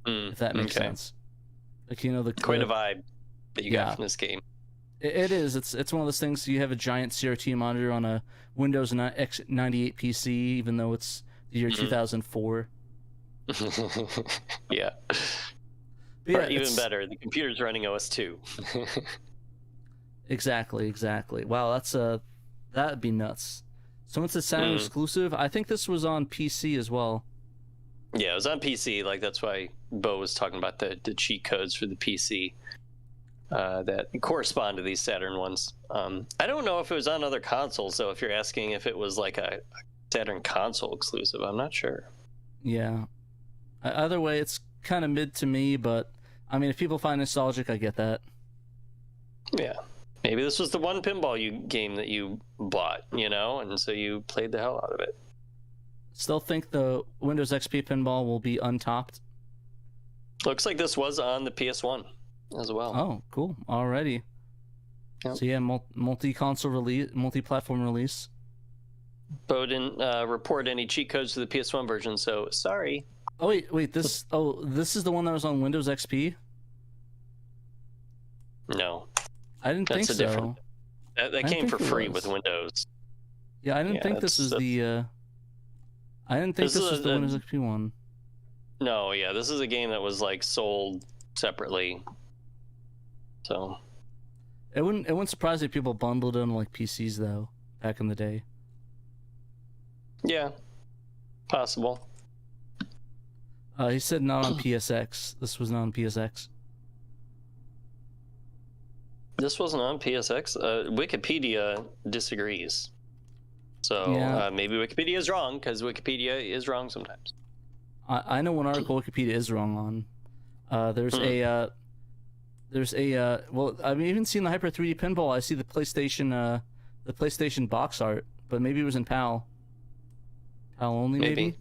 Speaker 1: If that makes sense. Like
Speaker 2: quite a vibe that you got from this game.
Speaker 1: It is. It's one of those things. You have a giant CRT monitor on a Windows X98 PC, even though it's the year 2004.
Speaker 2: Yeah. Or even better, the computer's running OS2.
Speaker 1: Exactly. Wow, that'd be nuts. So it's a Saturn exclusive. I think this was on PC as well.
Speaker 2: Yeah, it was on PC. Like that's why Bo was talking about the cheat codes for the PC that correspond to these Saturn ones. I don't know if it was on other consoles, so if you're asking if it was like a Saturn console exclusive, I'm not sure.
Speaker 1: Yeah. Either way, it's kind of mid to me, but I mean, if people find nostalgic, I get that.
Speaker 2: Yeah. Maybe this was the one pinball game that you bought, and so you played the hell out of it.
Speaker 1: Still think the Windows XP pinball will be untopped?
Speaker 2: Looks like this was on the PS1 as well.
Speaker 1: Oh, cool. Alrighty. Yep. So yeah, multi-console release, multi-platform release.
Speaker 2: Bo didn't report any cheat codes to the PS1 version, so sorry.
Speaker 1: Oh wait, this is the one that was on Windows XP?
Speaker 2: No.
Speaker 1: I didn't think so.
Speaker 2: That came for free with Windows.
Speaker 1: Yeah, I didn't think this was the I didn't think this was the Windows XP one.
Speaker 2: No, yeah, this is a game that was like sold separately. So
Speaker 1: it wouldn't surprise me if people bundled them like PCs though, back in the day.
Speaker 2: Yeah. Possible.
Speaker 1: He said not on PSX. This was not on PSX.
Speaker 2: This wasn't on PSX. Wikipedia disagrees. So maybe Wikipedia is wrong, because Wikipedia is wrong sometimes.
Speaker 1: I know one article Wikipedia is wrong on. There's a well, I've even seen the Hyper 3D Pinball. I see the PlayStation box art, but maybe it was in PAL. PAL only, maybe?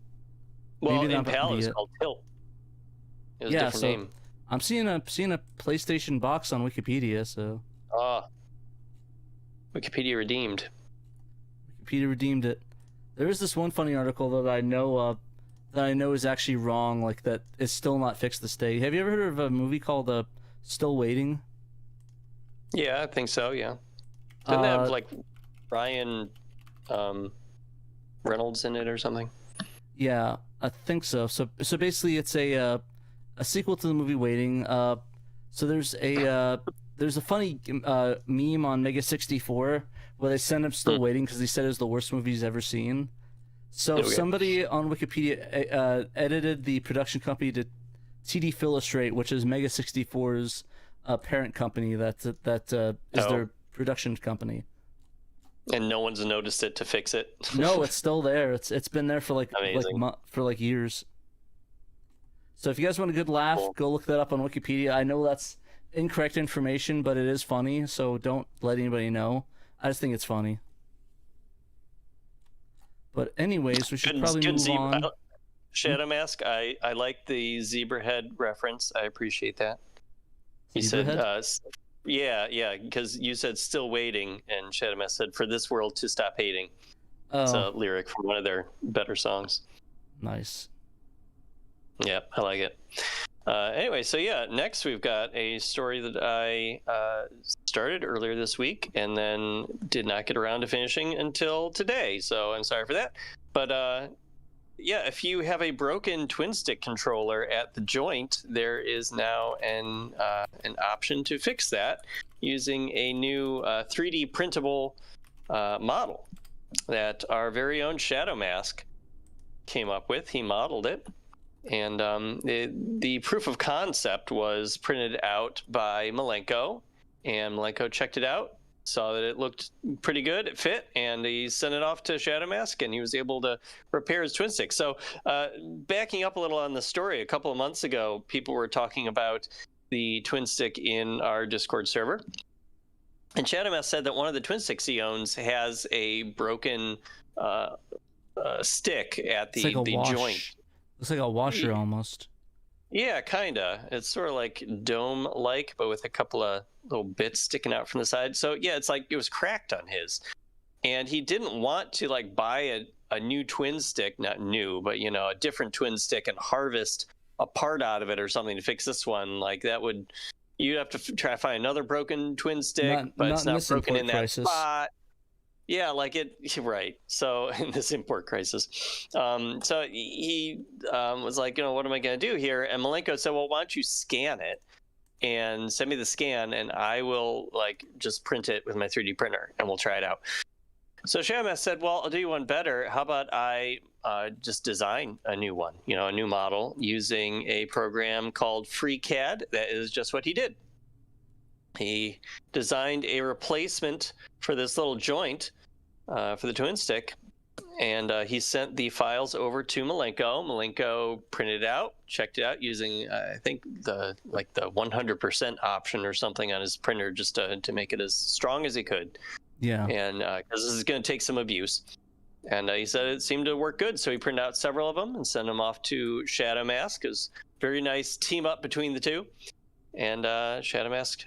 Speaker 2: Well,
Speaker 1: maybe
Speaker 2: in PAL it was called Tilt. It was a different name.
Speaker 1: I'm seeing a PlayStation box on Wikipedia, so...
Speaker 2: Wikipedia redeemed.
Speaker 1: Wikipedia redeemed it. There is this one funny article that I know is actually wrong, like that is still not fixed this day. Have you ever heard of a movie called Still Waiting?
Speaker 2: Yeah, I think so, yeah. Didn't they have, like, Ryan Reynolds in it or something?
Speaker 1: Yeah, I think so. So basically it's a sequel to the movie Waiting. So there's a funny meme on Mega 64 where they sent him Still Waiting because he said it was the worst movie he's ever seen. So somebody on Wikipedia edited the production company to TD Illustrate, which is Mega 64's parent company that is their production company.
Speaker 2: And no one's noticed it to fix it.
Speaker 1: No, it's still there. It's been there for like years. So if you guys want a good laugh, go look that up on Wikipedia. I know that's incorrect information, but it is funny, so don't let anybody know. I just think it's funny. But anyways, we should probably move on.
Speaker 2: Shadow Mask, I like the zebra head reference. I appreciate that. He said, yeah, because you said Still Waiting, and Shadow Mask said, for this world to stop hating. Oh. It's a lyric from one of their better songs.
Speaker 1: Nice.
Speaker 2: Yeah, I like it. Anyway, so yeah, next we've got a story that I started earlier this week and then did not get around to finishing until today, so I'm sorry for that. But yeah, if you have a broken twin stick controller at the joint, there is now an option to fix that using a new 3D printable model that our very own Shadow Mask came up with. He modeled it. And the proof of concept was printed out by Malenko, and Malenko checked it out, saw that it looked pretty good, it fit, and he sent it off to Shadow Mask, and he was able to repair his twin stick. So backing up a little on the story, a couple of months ago, people were talking about the twin stick in our Discord server, and Shadow Mask said that one of the twin sticks he owns has a broken stick at the joint.
Speaker 1: Looks like a washer almost.
Speaker 2: Yeah, kinda. It's sort of like dome-like, but with a couple of little bits sticking out from the side. So yeah, it's like it was cracked on his, and he didn't want to like buy a new twin stick, not new, but you know, a different twin stick and harvest a part out of it or something to fix this one. Like that would, you'd have to try to find another broken twin stick, but it's not broken in that spot. Yeah, like it, right. So in this import crisis, so he was like, you know, what am I going to do here? And Malenko said, well, why don't you scan it and send me the scan, and I will like just print it with my 3D printer, and we'll try it out. So Shamas said, well, I'll do you one better. How about I just design a new one, you know, a new model using a program called FreeCAD. That is just what he did. He designed a replacement for this little joint for the twin stick, and he sent the files over to Malenko. Malenko printed it out, checked it out using I think the 100% option or something on his printer just to make it as strong as he could. Yeah. And because this is going to take some abuse. And he said it seemed to work good, so he printed out several of them and sent them off to Shadow Mask. It was a very nice team up between the two. And Shadow Mask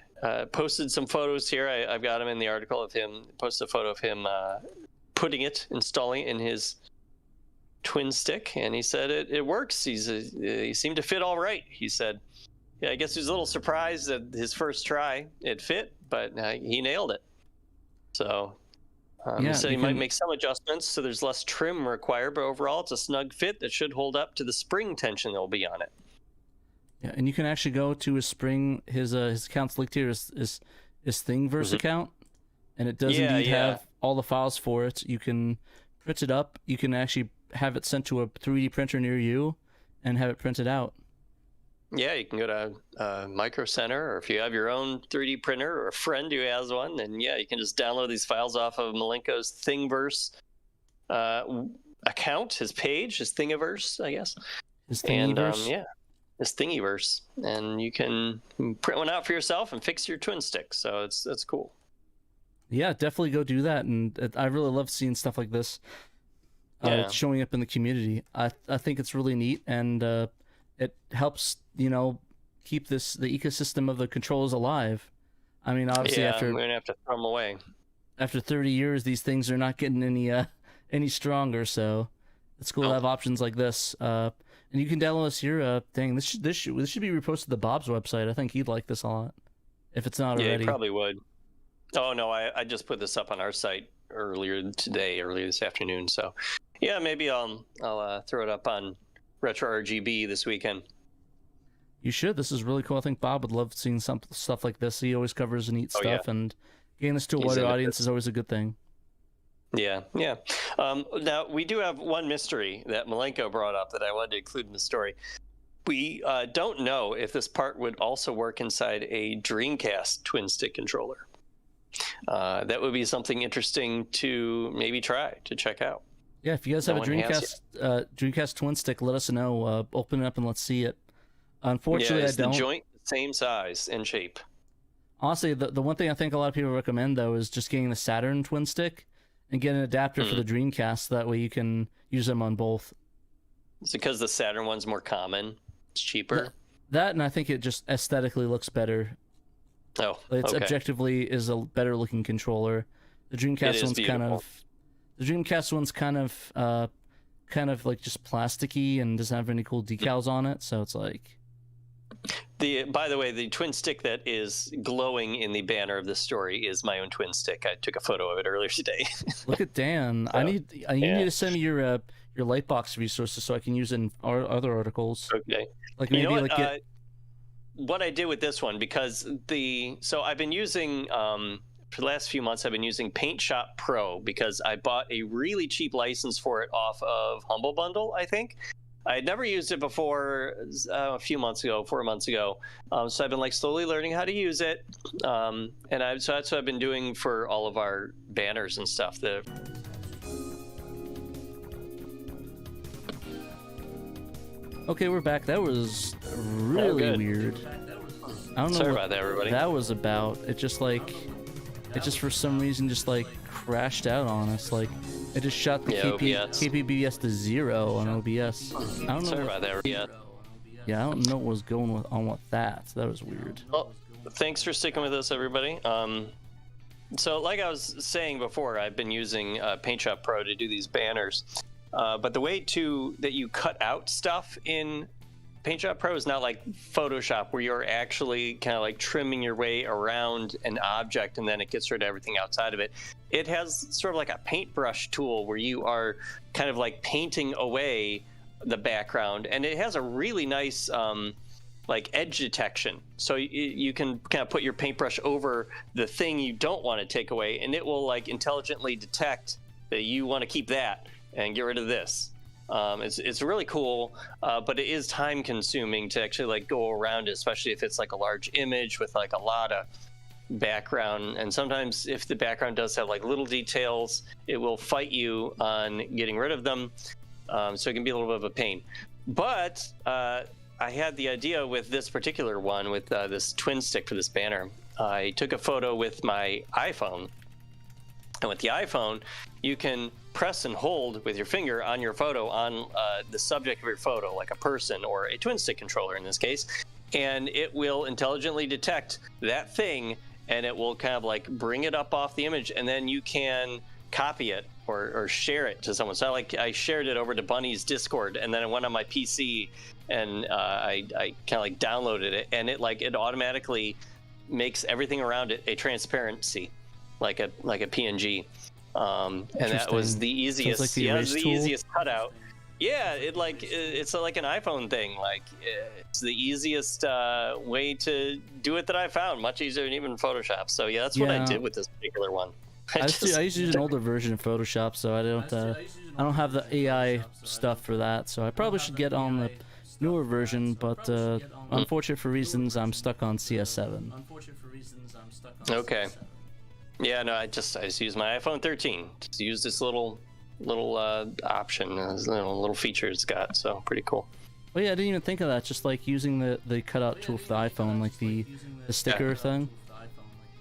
Speaker 2: posted some photos here. I've got him in the article of him. Posted a photo of him installing it in his twin stick, and he said it works. He seemed to fit all right. He said, yeah, I guess he was a little surprised that his first try it fit, but he nailed it. So he said he might make some adjustments, so there's less trim required, but overall it's a snug fit that should hold up to the spring tension that will be on it.
Speaker 1: Yeah, and you can actually go to his spring, his account's linked here, his Thingiverse account, and it does indeed have all the files for it. You can print it up. You can actually have it sent to a 3D printer near you and have it printed out.
Speaker 2: Yeah, you can go to Micro Center, or if you have your own 3D printer or a friend who has one, then yeah, you can just download these files off of Malenko's Thingiverse account, his page, his Thingiverse, I guess.
Speaker 1: His Thingiverse?
Speaker 2: And this Thingiverse, and you can print one out for yourself and fix your twin stick. So that's cool.
Speaker 1: Yeah, definitely go do that. And I really love seeing stuff like this. showing up in the community. I think it's really neat, and it helps, you know, keep the ecosystem of the controllers alive. I mean, obviously,
Speaker 2: we're gonna have to throw them away.
Speaker 1: After 30 years, these things are not getting any stronger. So it's cool to have options like this. And you can download this here thing. This should be reposted to Bob's website. I think he'd like this a lot, if it's not already.
Speaker 2: Yeah, he probably would. Oh no, I just put this up on our site earlier this afternoon. So yeah, maybe I'll throw it up on Retro RGB this weekend.
Speaker 1: You should. This is really cool. I think Bob would love seeing some stuff like this. He always covers neat stuff, and getting this to a wider audience is always a good thing.
Speaker 2: Yeah. Now, we do have one mystery that Malenko brought up that I wanted to include in the story. We don't know if this part would also work inside a Dreamcast twin-stick controller. That would be something interesting to maybe check out.
Speaker 1: Yeah, if you guys have a Dreamcast twin-stick, let us know. Open it up and let's see it. Unfortunately,
Speaker 2: it's
Speaker 1: I don't.
Speaker 2: The joint, same size and shape.
Speaker 1: Honestly, the one thing I think a lot of people recommend, though, is just getting the Saturn twin stick and get an adapter for the Dreamcast. That way you can use them on both.
Speaker 2: It's because the Saturn one's more common. It's cheaper.
Speaker 1: That and I think it just aesthetically looks better.
Speaker 2: Oh,
Speaker 1: it's objectively is a better looking controller. The Dreamcast one's beautiful. The Dreamcast one's kind of like just plasticky and doesn't have any cool decals on it. So it's like.
Speaker 2: By the way, the twin stick that is glowing in the banner of this story is my own twin stick. I took a photo of it earlier today.
Speaker 1: Look at Dan. So, you need to send me your Lightbox resources so I can use it in other articles.
Speaker 2: Okay.
Speaker 1: Like maybe
Speaker 2: what I did with this one, because I've been using for the last few months I've been using Paint Shop Pro because I bought a really cheap license for it off of Humble Bundle, I think. I had never used it before a few months ago, 4 months ago. So I've been like slowly learning how to use it. So that's what I've been doing for all of our banners and stuff.
Speaker 1: Okay, we're back. That was really weird. I don't know.
Speaker 2: Sorry about that, everybody.
Speaker 1: That was about. It just for some reason just like crashed out on us. Like it just shot the KPBS to 0 on OBS. I don't know.
Speaker 2: Sorry about that.
Speaker 1: Yeah, I don't know what was going on with that. So that was weird.
Speaker 2: Well, thanks for sticking with us, everybody. So like I was saying before, I've been using Paint Shop Pro to do these banners. But the way that you cut out stuff in Paint Shop Pro is not like Photoshop, where you're actually kind of like trimming your way around an object and then it gets rid of everything outside of it. It has sort of like a paintbrush tool where you are kind of like painting away the background, and it has a really nice like edge detection. So you can kind of put your paintbrush over the thing you don't want to take away, and it will like intelligently detect that you want to keep that and get rid of this. It's really cool, but it is time consuming to actually like go around it, especially if it's like a large image with like a lot of background. And sometimes if the background does have like little details, it will fight you on getting rid of them. So it can be a little bit of a pain. But I had the idea with this particular one, with this twin stick for this banner. I took a photo with my iPhone. And with the iPhone, you can press and hold with your finger on your photo on the subject of your photo, like a person or a twin stick controller in this case, and it will intelligently detect that thing, and it will kind of like bring it up off the image, and then you can copy it or share it to someone. So I shared it over to Bunny's Discord, and then I went on my PC and I kind of like downloaded it, and it automatically makes everything around it a transparency, like a PNG. And that was the easiest.
Speaker 1: Like the
Speaker 2: easiest cutout. Yeah, it's like an iPhone thing. Like it's the easiest way to do it that I found. Much easier than even Photoshop. So yeah, that's what I did with this particular one.
Speaker 1: I used to use an older version of Photoshop, so I don't have the AI stuff for that. So I probably should get on the newer version, but unfortunate for reasons, I'm stuck on CS7.
Speaker 2: Okay. Yeah, no, I just use my iPhone 13. Just use this little option, little feature it's got. So pretty cool.
Speaker 1: Well, yeah, I didn't even think of that. Just like using the cutout tool for the iPhone, like the sticker thing.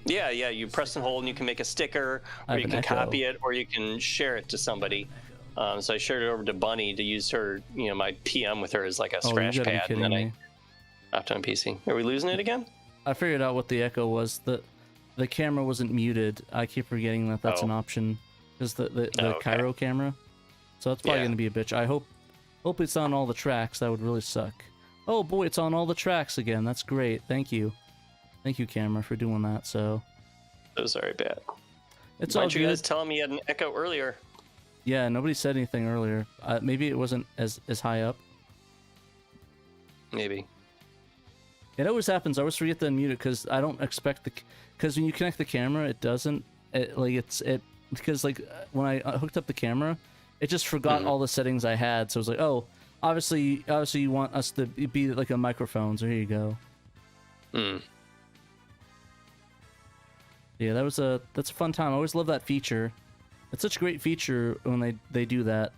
Speaker 2: Yeah, you press and hold, and you can make a sticker, or you can copy it, or you can share it to somebody. So I shared it over to Bunny to use her, my PM with her as like a scratch
Speaker 1: you gotta
Speaker 2: pad,
Speaker 1: be
Speaker 2: and then
Speaker 1: kidding me.
Speaker 2: I hopped on PC. Are we losing it again?
Speaker 1: I figured out what the echo was. The camera wasn't muted. I keep forgetting that that's an option. Is the Cairo camera. So that's probably gonna be a bitch. I hope it's on all the tracks. That would really suck. Oh boy, it's on all the tracks again. That's great. Thank you, camera, for doing that. So
Speaker 2: sorry, bad.
Speaker 1: It's
Speaker 2: Why
Speaker 1: all
Speaker 2: don't you guys tell me you had an echo earlier?
Speaker 1: Yeah, nobody said anything earlier. Maybe it wasn't as high up.
Speaker 2: Maybe.
Speaker 1: It always happens. I always forget to unmute it because I don't expect because when you connect the camera, it doesn't. Because like when I hooked up the camera, it just forgot all the settings I had. So it was like, oh, obviously you want us to be like a microphone. So here you go. Yeah, that's a fun time. I always love that feature. It's such a great feature when they do that.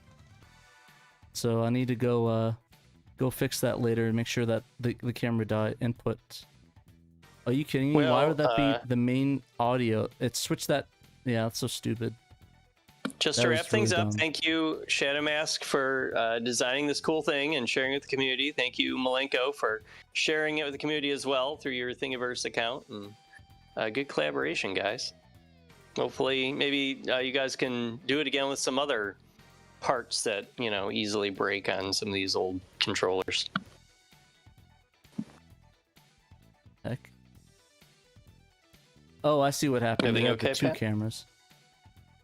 Speaker 1: So I need to go fix that later and make sure that the camera die input. Are you kidding me?
Speaker 2: Well,
Speaker 1: why would that be the main audio? It switched that. Yeah, that's so stupid.
Speaker 2: Just to wrap things up, thank you, Shadow Mask, for designing this cool thing and sharing it with the community. Thank you, Malenko, for sharing it with the community as well through your Thingiverse account. And good collaboration, guys. Hopefully, maybe you guys can do it again with some other parts that, easily break on some of these old controllers.
Speaker 1: Heck. Oh, I see what happened.
Speaker 2: Everything
Speaker 1: they have
Speaker 2: okay,
Speaker 1: the two
Speaker 2: Pat?
Speaker 1: cameras.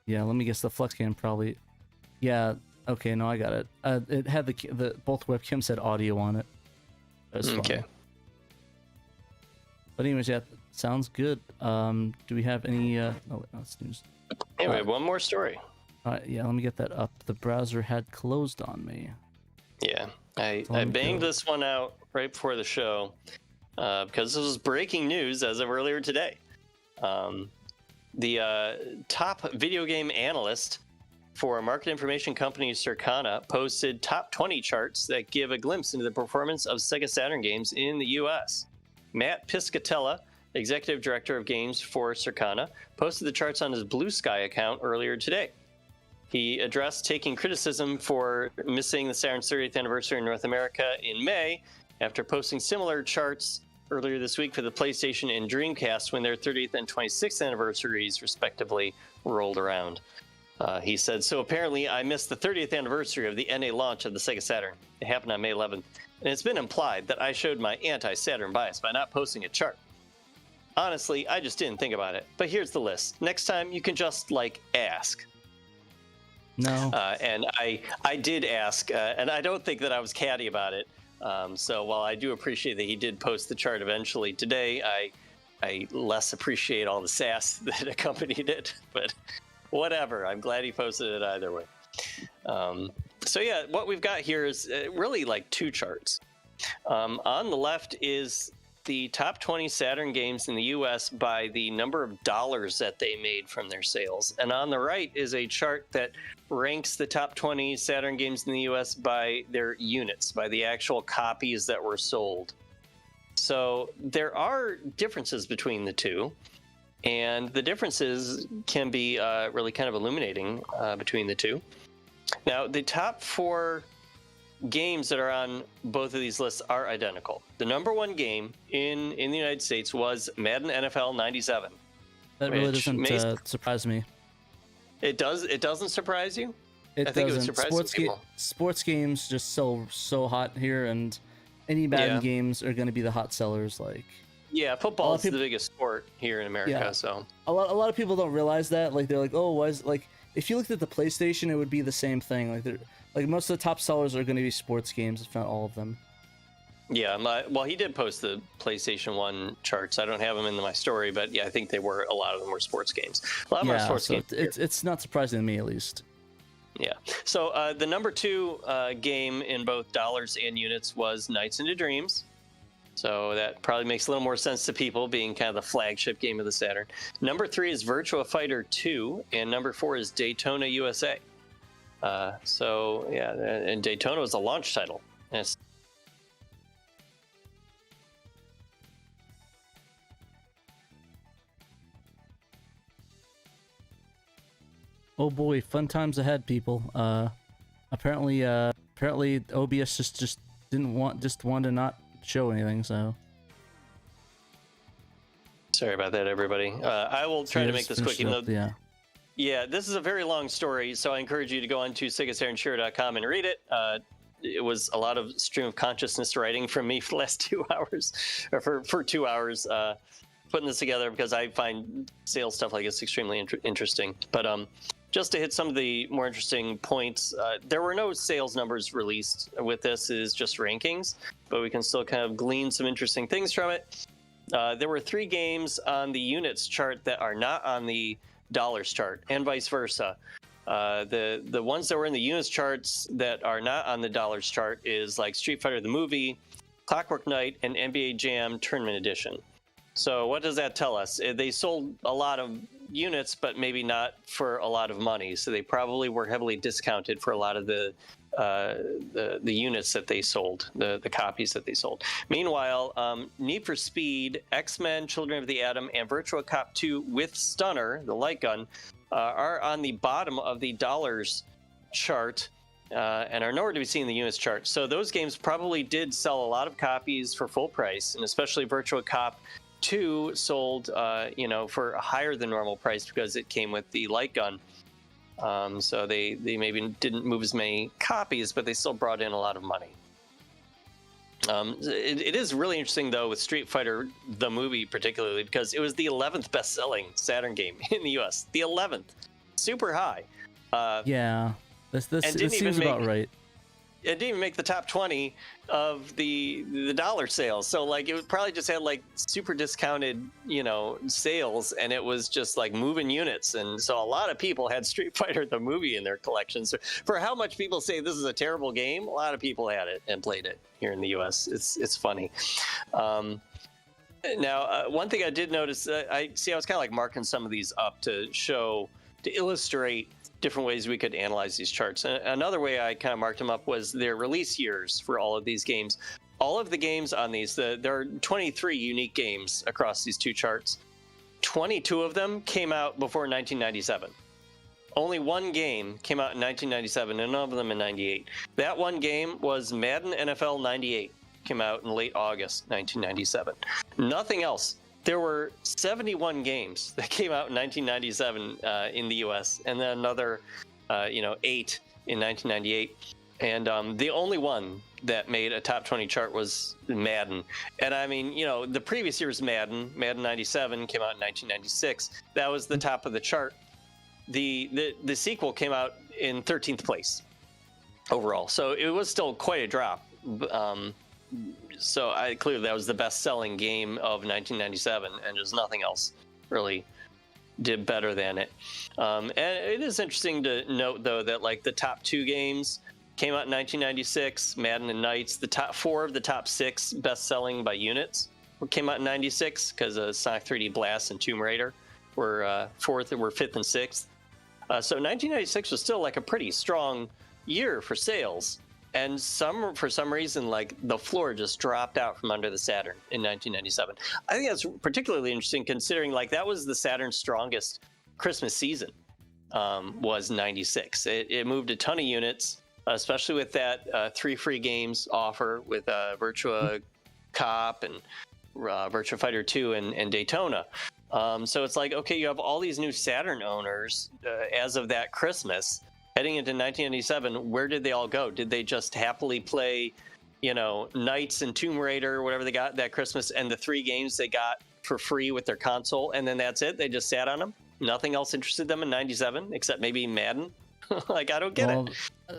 Speaker 1: Yeah, let me guess. The flex cam probably. Yeah. Okay. No, I got it. It had the both webcams had audio on it.
Speaker 2: Okay.
Speaker 1: Fine. But anyways, yeah, sounds good. Do we have any? Oh, wait, no, it's news.
Speaker 2: Anyway, one more story.
Speaker 1: Yeah, let me get that up. The browser had closed on me.
Speaker 2: Yeah, I banged this one out right before the show because this was breaking news as of earlier today. The top video game analyst for market information company Circana posted top 20 charts that give a glimpse into the performance of Sega Saturn games in the U.S. Matt Piscatella, executive director of games for Circana, posted the charts on his Blue Sky account earlier today. He addressed taking criticism for missing the Saturn's 30th anniversary in North America in May after posting similar charts earlier this week for the PlayStation and Dreamcast when their 30th and 26th anniversaries, respectively, rolled around. He said, so apparently I missed the 30th anniversary of the NA launch of the Sega Saturn. It happened on May 11th, and it's been implied that I showed my anti-Saturn bias by not posting a chart. Honestly, I just didn't think about it, but here's the list. Next time, you can just, ask.
Speaker 1: No.
Speaker 2: And I did ask, and I don't think that I was catty about it. So while I do appreciate that he did post the chart eventually today, I less appreciate all the sass that accompanied it. But whatever, I'm glad he posted it either way. So yeah, what we've got here is really two charts. On the left is the top 20 Saturn games in the US by the number of dollars that they made from their sales. And on the right is a chart that ranks the top 20 Saturn games in the US by their units, by the actual copies that were sold. So there are differences between the two, and the differences can be really kind of illuminating between the two. Now, the top 4 games that are on both of these lists are identical. The number 1 game in the United States was Madden NFL 97.
Speaker 1: That really doesn't surprise me.
Speaker 2: It doesn't surprise you?
Speaker 1: I think
Speaker 2: it would surprise some people.
Speaker 1: Sports games just sell so hot here, and any Madden games are going to be the hot sellers.
Speaker 2: Yeah, football is the biggest sport here in America.
Speaker 1: Yeah.
Speaker 2: So
Speaker 1: a lot of people don't realize that. They're like, oh, why is if you looked at the PlayStation, it would be the same thing. Most of the top sellers are going to be sports games, if not all of them.
Speaker 2: Yeah, well, he did post the PlayStation 1 charts. I don't have them in my story, but yeah, I think a lot of them were sports games. A lot of them are sports games.
Speaker 1: It's not surprising to me, at least.
Speaker 2: Yeah. So the number 2 game in both dollars and units was Nights into Dreams. So that probably makes a little more sense to people, being kind of the flagship game of the Saturn. Number 3 is Virtua Fighter 2, and number 4 is Daytona USA. So yeah, and Daytona was a launch title. Yes.
Speaker 1: Oh boy, fun times ahead, people. Apparently OBS just wanted to not show anything, so.
Speaker 2: Sorry about that, everybody. I will try to make this quick. Yeah, this is a very long story, so I encourage you to go on to SegaSaturnShiro.com and read it. It was a lot of stream of consciousness writing from me for the last 2 hours, or for 2 hours, putting this together because I find sales stuff like this extremely interesting. But just to hit some of the more interesting points, there were no sales numbers released with this. It is just rankings, but we can still kind of glean some interesting things from it. There were 3 games on the units chart that are not on the dollars chart, and vice versa. The ones that were in the units charts that are not on the dollars chart is like Street Fighter the movie, Clockwork Knight, and NBA Jam Tournament Edition. So what does that tell us? They sold a lot of units, but maybe not for a lot of money. So they probably were heavily discounted for a lot of the units that they sold, the copies that they sold. Meanwhile, Need for Speed, X-Men, Children of the Atom, and Virtua Cop 2 with Stunner, the light gun, are on the bottom of the dollars chart and are nowhere to be seen in the units chart. So those games probably did sell a lot of copies for full price, and especially Virtua Cop 2 sold, for a higher than normal price because it came with the light gun. So they maybe didn't move as many copies, but they still brought in a lot of money. It is really interesting, though, with Street Fighter, the movie particularly, because it was the 11th best-selling Saturn game in the U.S. The 11th. Super high.
Speaker 1: Yeah, this seems about right.
Speaker 2: It didn't even make the top 20 of the dollar sales. So like it probably just had like super discounted, sales, and it was just like moving units. And so a lot of people had Street Fighter the movie in their collections. For how much people say this is a terrible game, a lot of people had it and played it here in the US. It's funny. Now, one thing I did notice, I was kind of like marking some of these up to illustrate different ways we could analyze these charts. Another way I kind of marked them up was their release years for all of these games. All of the games on these, there are 23 unique games across these 2 charts. 22 of them came out before 1997. Only 1 game came out in 1997, and none of them in 98. That 1 game was Madden NFL 98. Came out in late August 1997. Nothing else. There were 71 games that came out in 1997 in the U.S., and then another, 8 in 1998. And the only one that made a top 20 chart was Madden. And I mean, the previous year's Madden 97, came out in 1996. That was the top of the chart. The sequel came out in 13th place overall. So it was still quite a drop. So clearly that was the best-selling game of 1997, and there's nothing else really did better than it. And it is interesting to note, though, that like the top 2 games came out in 1996, Madden and Knights. The top 4 of the top 6 best-selling by units came out in 96 because Sonic 3D Blast and Tomb Raider were 5th and 6th. So 1996 was still like a pretty strong year for sales. And for some reason, like the floor just dropped out from under the Saturn in 1997. I think that's particularly interesting considering like that was the Saturn's strongest Christmas season, was 96. It moved a ton of units, especially with that 3 free games offer with Virtua Cop and Virtua Fighter 2 and Daytona. So it's like, okay, you have all these new Saturn owners as of that Christmas. Heading into 1997, where did they all go? Did they just happily play, Knights and Tomb Raider, whatever they got that Christmas, and the 3 games they got for free with their console, and then that's it? They just sat on them? Nothing else interested them in 97, except maybe Madden? Like, I don't get it.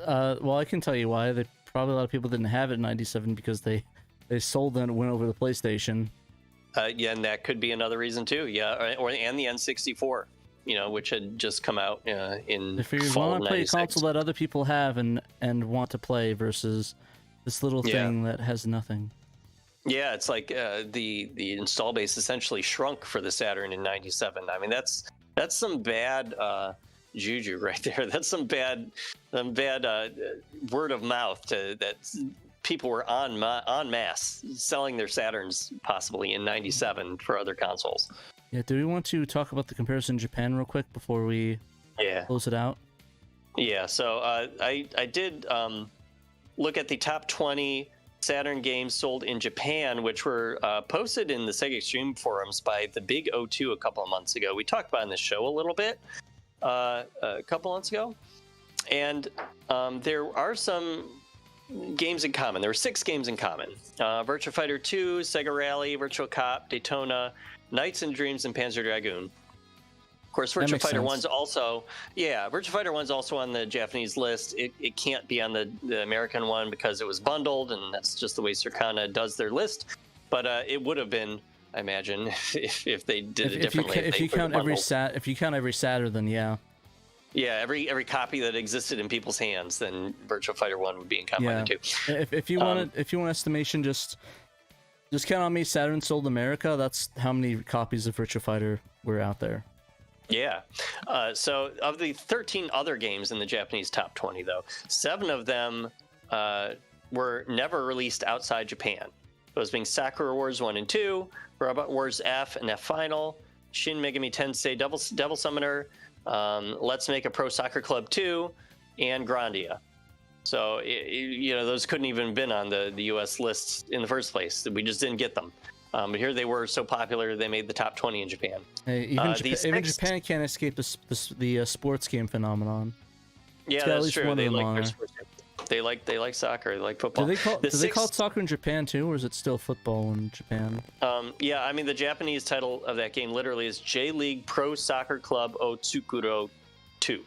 Speaker 1: Well, I can tell you why. Probably a lot of people didn't have it in 97 because they sold them and went over to the PlayStation.
Speaker 2: Yeah, and that could be another reason, too. Yeah, and the N64. Which had just come out in
Speaker 1: if you
Speaker 2: fall
Speaker 1: want to play a
Speaker 2: 96.
Speaker 1: console that other people have and want to play versus this little thing that has nothing.
Speaker 2: Yeah, it's like the install base essentially shrunk for the Saturn in 97. I mean, that's some bad juju right there. That's some bad word of mouth that people were en masse selling their Saturns possibly in 97 for other consoles.
Speaker 1: Yeah, do we want to talk about the comparison in Japan real quick before we close it out.
Speaker 2: Yeah, so I did look at the top 20 Saturn games sold in Japan, which were posted in the Sega Extreme forums by the Big O2 a couple of months ago. We talked about it in the show a little bit a couple months ago. And there are some games in common. There were 6 games in common. Virtua Fighter 2, Sega Rally, Virtua Cop, Daytona, Nights and Dreams, and Panzer Dragoon. Of course, Virtua Fighter 1's also, Virtua Fighter 1's also on the Japanese list. It can't be on the American one because it was bundled, and that's just the way Circana does their list. But it would have been, I imagine, if they did it differently.
Speaker 1: If you count every Saturn, then yeah.
Speaker 2: Yeah, every copy that existed in people's hands, then Virtua Fighter 1 would be in combined too.
Speaker 1: If you want estimation, just count on me. Saturn sold America. That's how many copies of Virtua Fighter were out there.
Speaker 2: Yeah. So of the 13 other games in the Japanese top 20, though, 7 of them were never released outside Japan. Those being Sakura Wars 1 and 2, Robot Wars F and F Final, Shin Megami Tensei Devil Summoner, Let's Make a Pro Soccer Club 2, and Grandia. So, those couldn't even have been on the U.S. lists in the first place. We just didn't get them. But here they were so popular, they made the top 20 in Japan.
Speaker 1: Hey, even Japan can't escape the sports game phenomenon.
Speaker 2: Yeah, that's true. They like their sports game. They like soccer. They like football.
Speaker 1: Do they call it soccer in Japan too, or is it still football in Japan?
Speaker 2: Yeah, I mean the Japanese title of that game literally is J League Pro Soccer Club Otsukuro 2.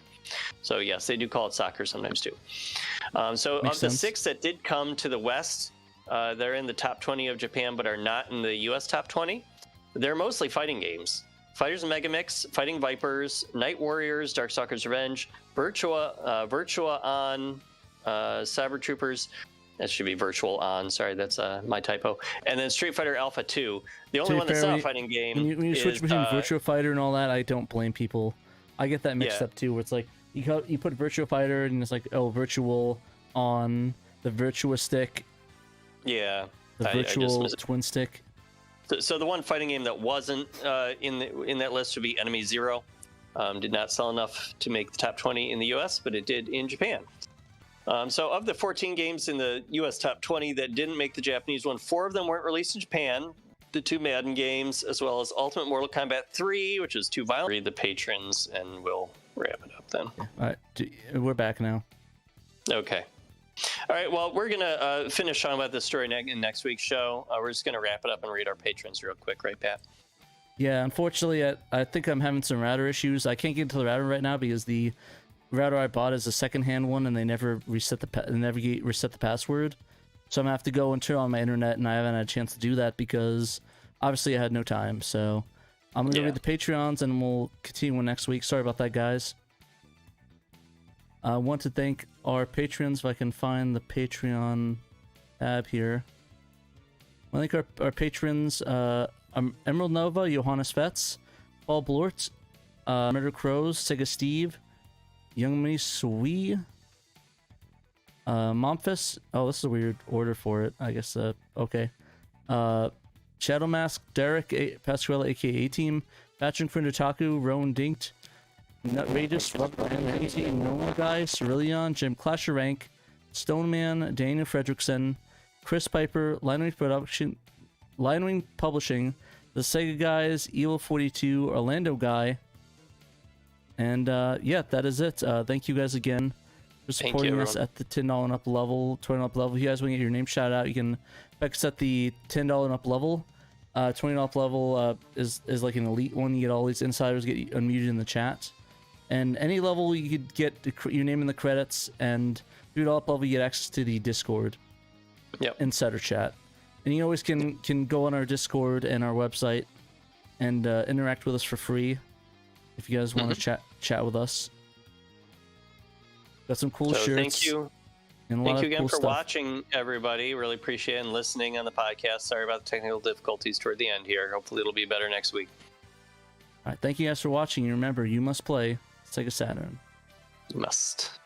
Speaker 2: So yes, they do call it soccer sometimes too. So
Speaker 1: Makes
Speaker 2: of the
Speaker 1: sense.
Speaker 2: 6 that did come to the West, they're in the top 20 of Japan, but are not in the U.S. top 20. They're mostly fighting games. Fighters and Megamix, Fighting Vipers, Night Warriors, Darkstalkers Revenge, Virtua On, Cyber Troopers. That should be Virtual On. Sorry, that's my typo. And then Street Fighter Alpha 2. The only one that's not a fighting game
Speaker 1: when you switch between Virtua Fighter and all that, I don't blame people. I get that mixed up too, where it's like you put Virtua Fighter and it's like, oh, Virtual On, the Virtua Stick.
Speaker 2: Yeah.
Speaker 1: The Virtual Twin Stick.
Speaker 2: So the one fighting game that wasn't in that list would be Enemy Zero. Did not sell enough to make the top 20 in the U.S., but it did in Japan. So of the 14 games in the U.S. top 20 that didn't make the Japanese one, 4 of them weren't released in Japan. The 2 Madden games, as well as Ultimate Mortal Kombat 3, which is too violent. Read the patrons, and we'll wrap it up then.
Speaker 1: All right, we're back now.
Speaker 2: Okay. All right, well, we're going to finish talking about this story in next week's show. We're just going to wrap it up and read our patrons real quick, right, Pat?
Speaker 1: Yeah, unfortunately, I think I'm having some router issues. I can't get into the router right now because the router I bought is a secondhand one, and they never reset the password. So I'm going to have to go and turn on my internet, and I haven't had a chance to do that because obviously I had no time. So I'm going to read the Patreons, and we'll continue next week. Sorry about that, guys. I want to thank our patrons, if I can find the Patreon tab here. I want to thank our patrons, Emerald Nova, Johannes Vetz, Paul Blort, Murder Crows, Sega Steve, Youngmi Sui, Momphis. Oh, this is a weird order for it. I guess, okay. Shadow Mask, Derek, Pasquale, aka Team, Patrick Fundataku, Rowan Dinkt, Nutrageous, Rubber, Normal Guy, Cerillion, Jim Clasher Rank, Stoneman, Daniel Fredrickson, Chris Piper, Linewing Publishing, The Sega Guys, Evil 42, Orlando Guy, and yeah, that is it. Thank you guys again for supporting us at the $10 and up level, $20 and up level. If you guys want to get your name shout out, you can back us at the $10 and up level. $20 up level is like an elite one. You get all these insiders get unmuted in the chat. And any level you could get your name in the credits, and $3 up level you get access to the Discord insider chat. And you always can go on our Discord and our website and interact with us for free if you guys want to chat with us. Got some cool shirts.
Speaker 2: Thank you. Thank you again for watching, everybody. Really appreciate it, and listening on the podcast. Sorry about the technical difficulties toward the end here. Hopefully it'll be better next week. All right. Thank you guys for watching. And remember, you must play Sega Saturn. You must.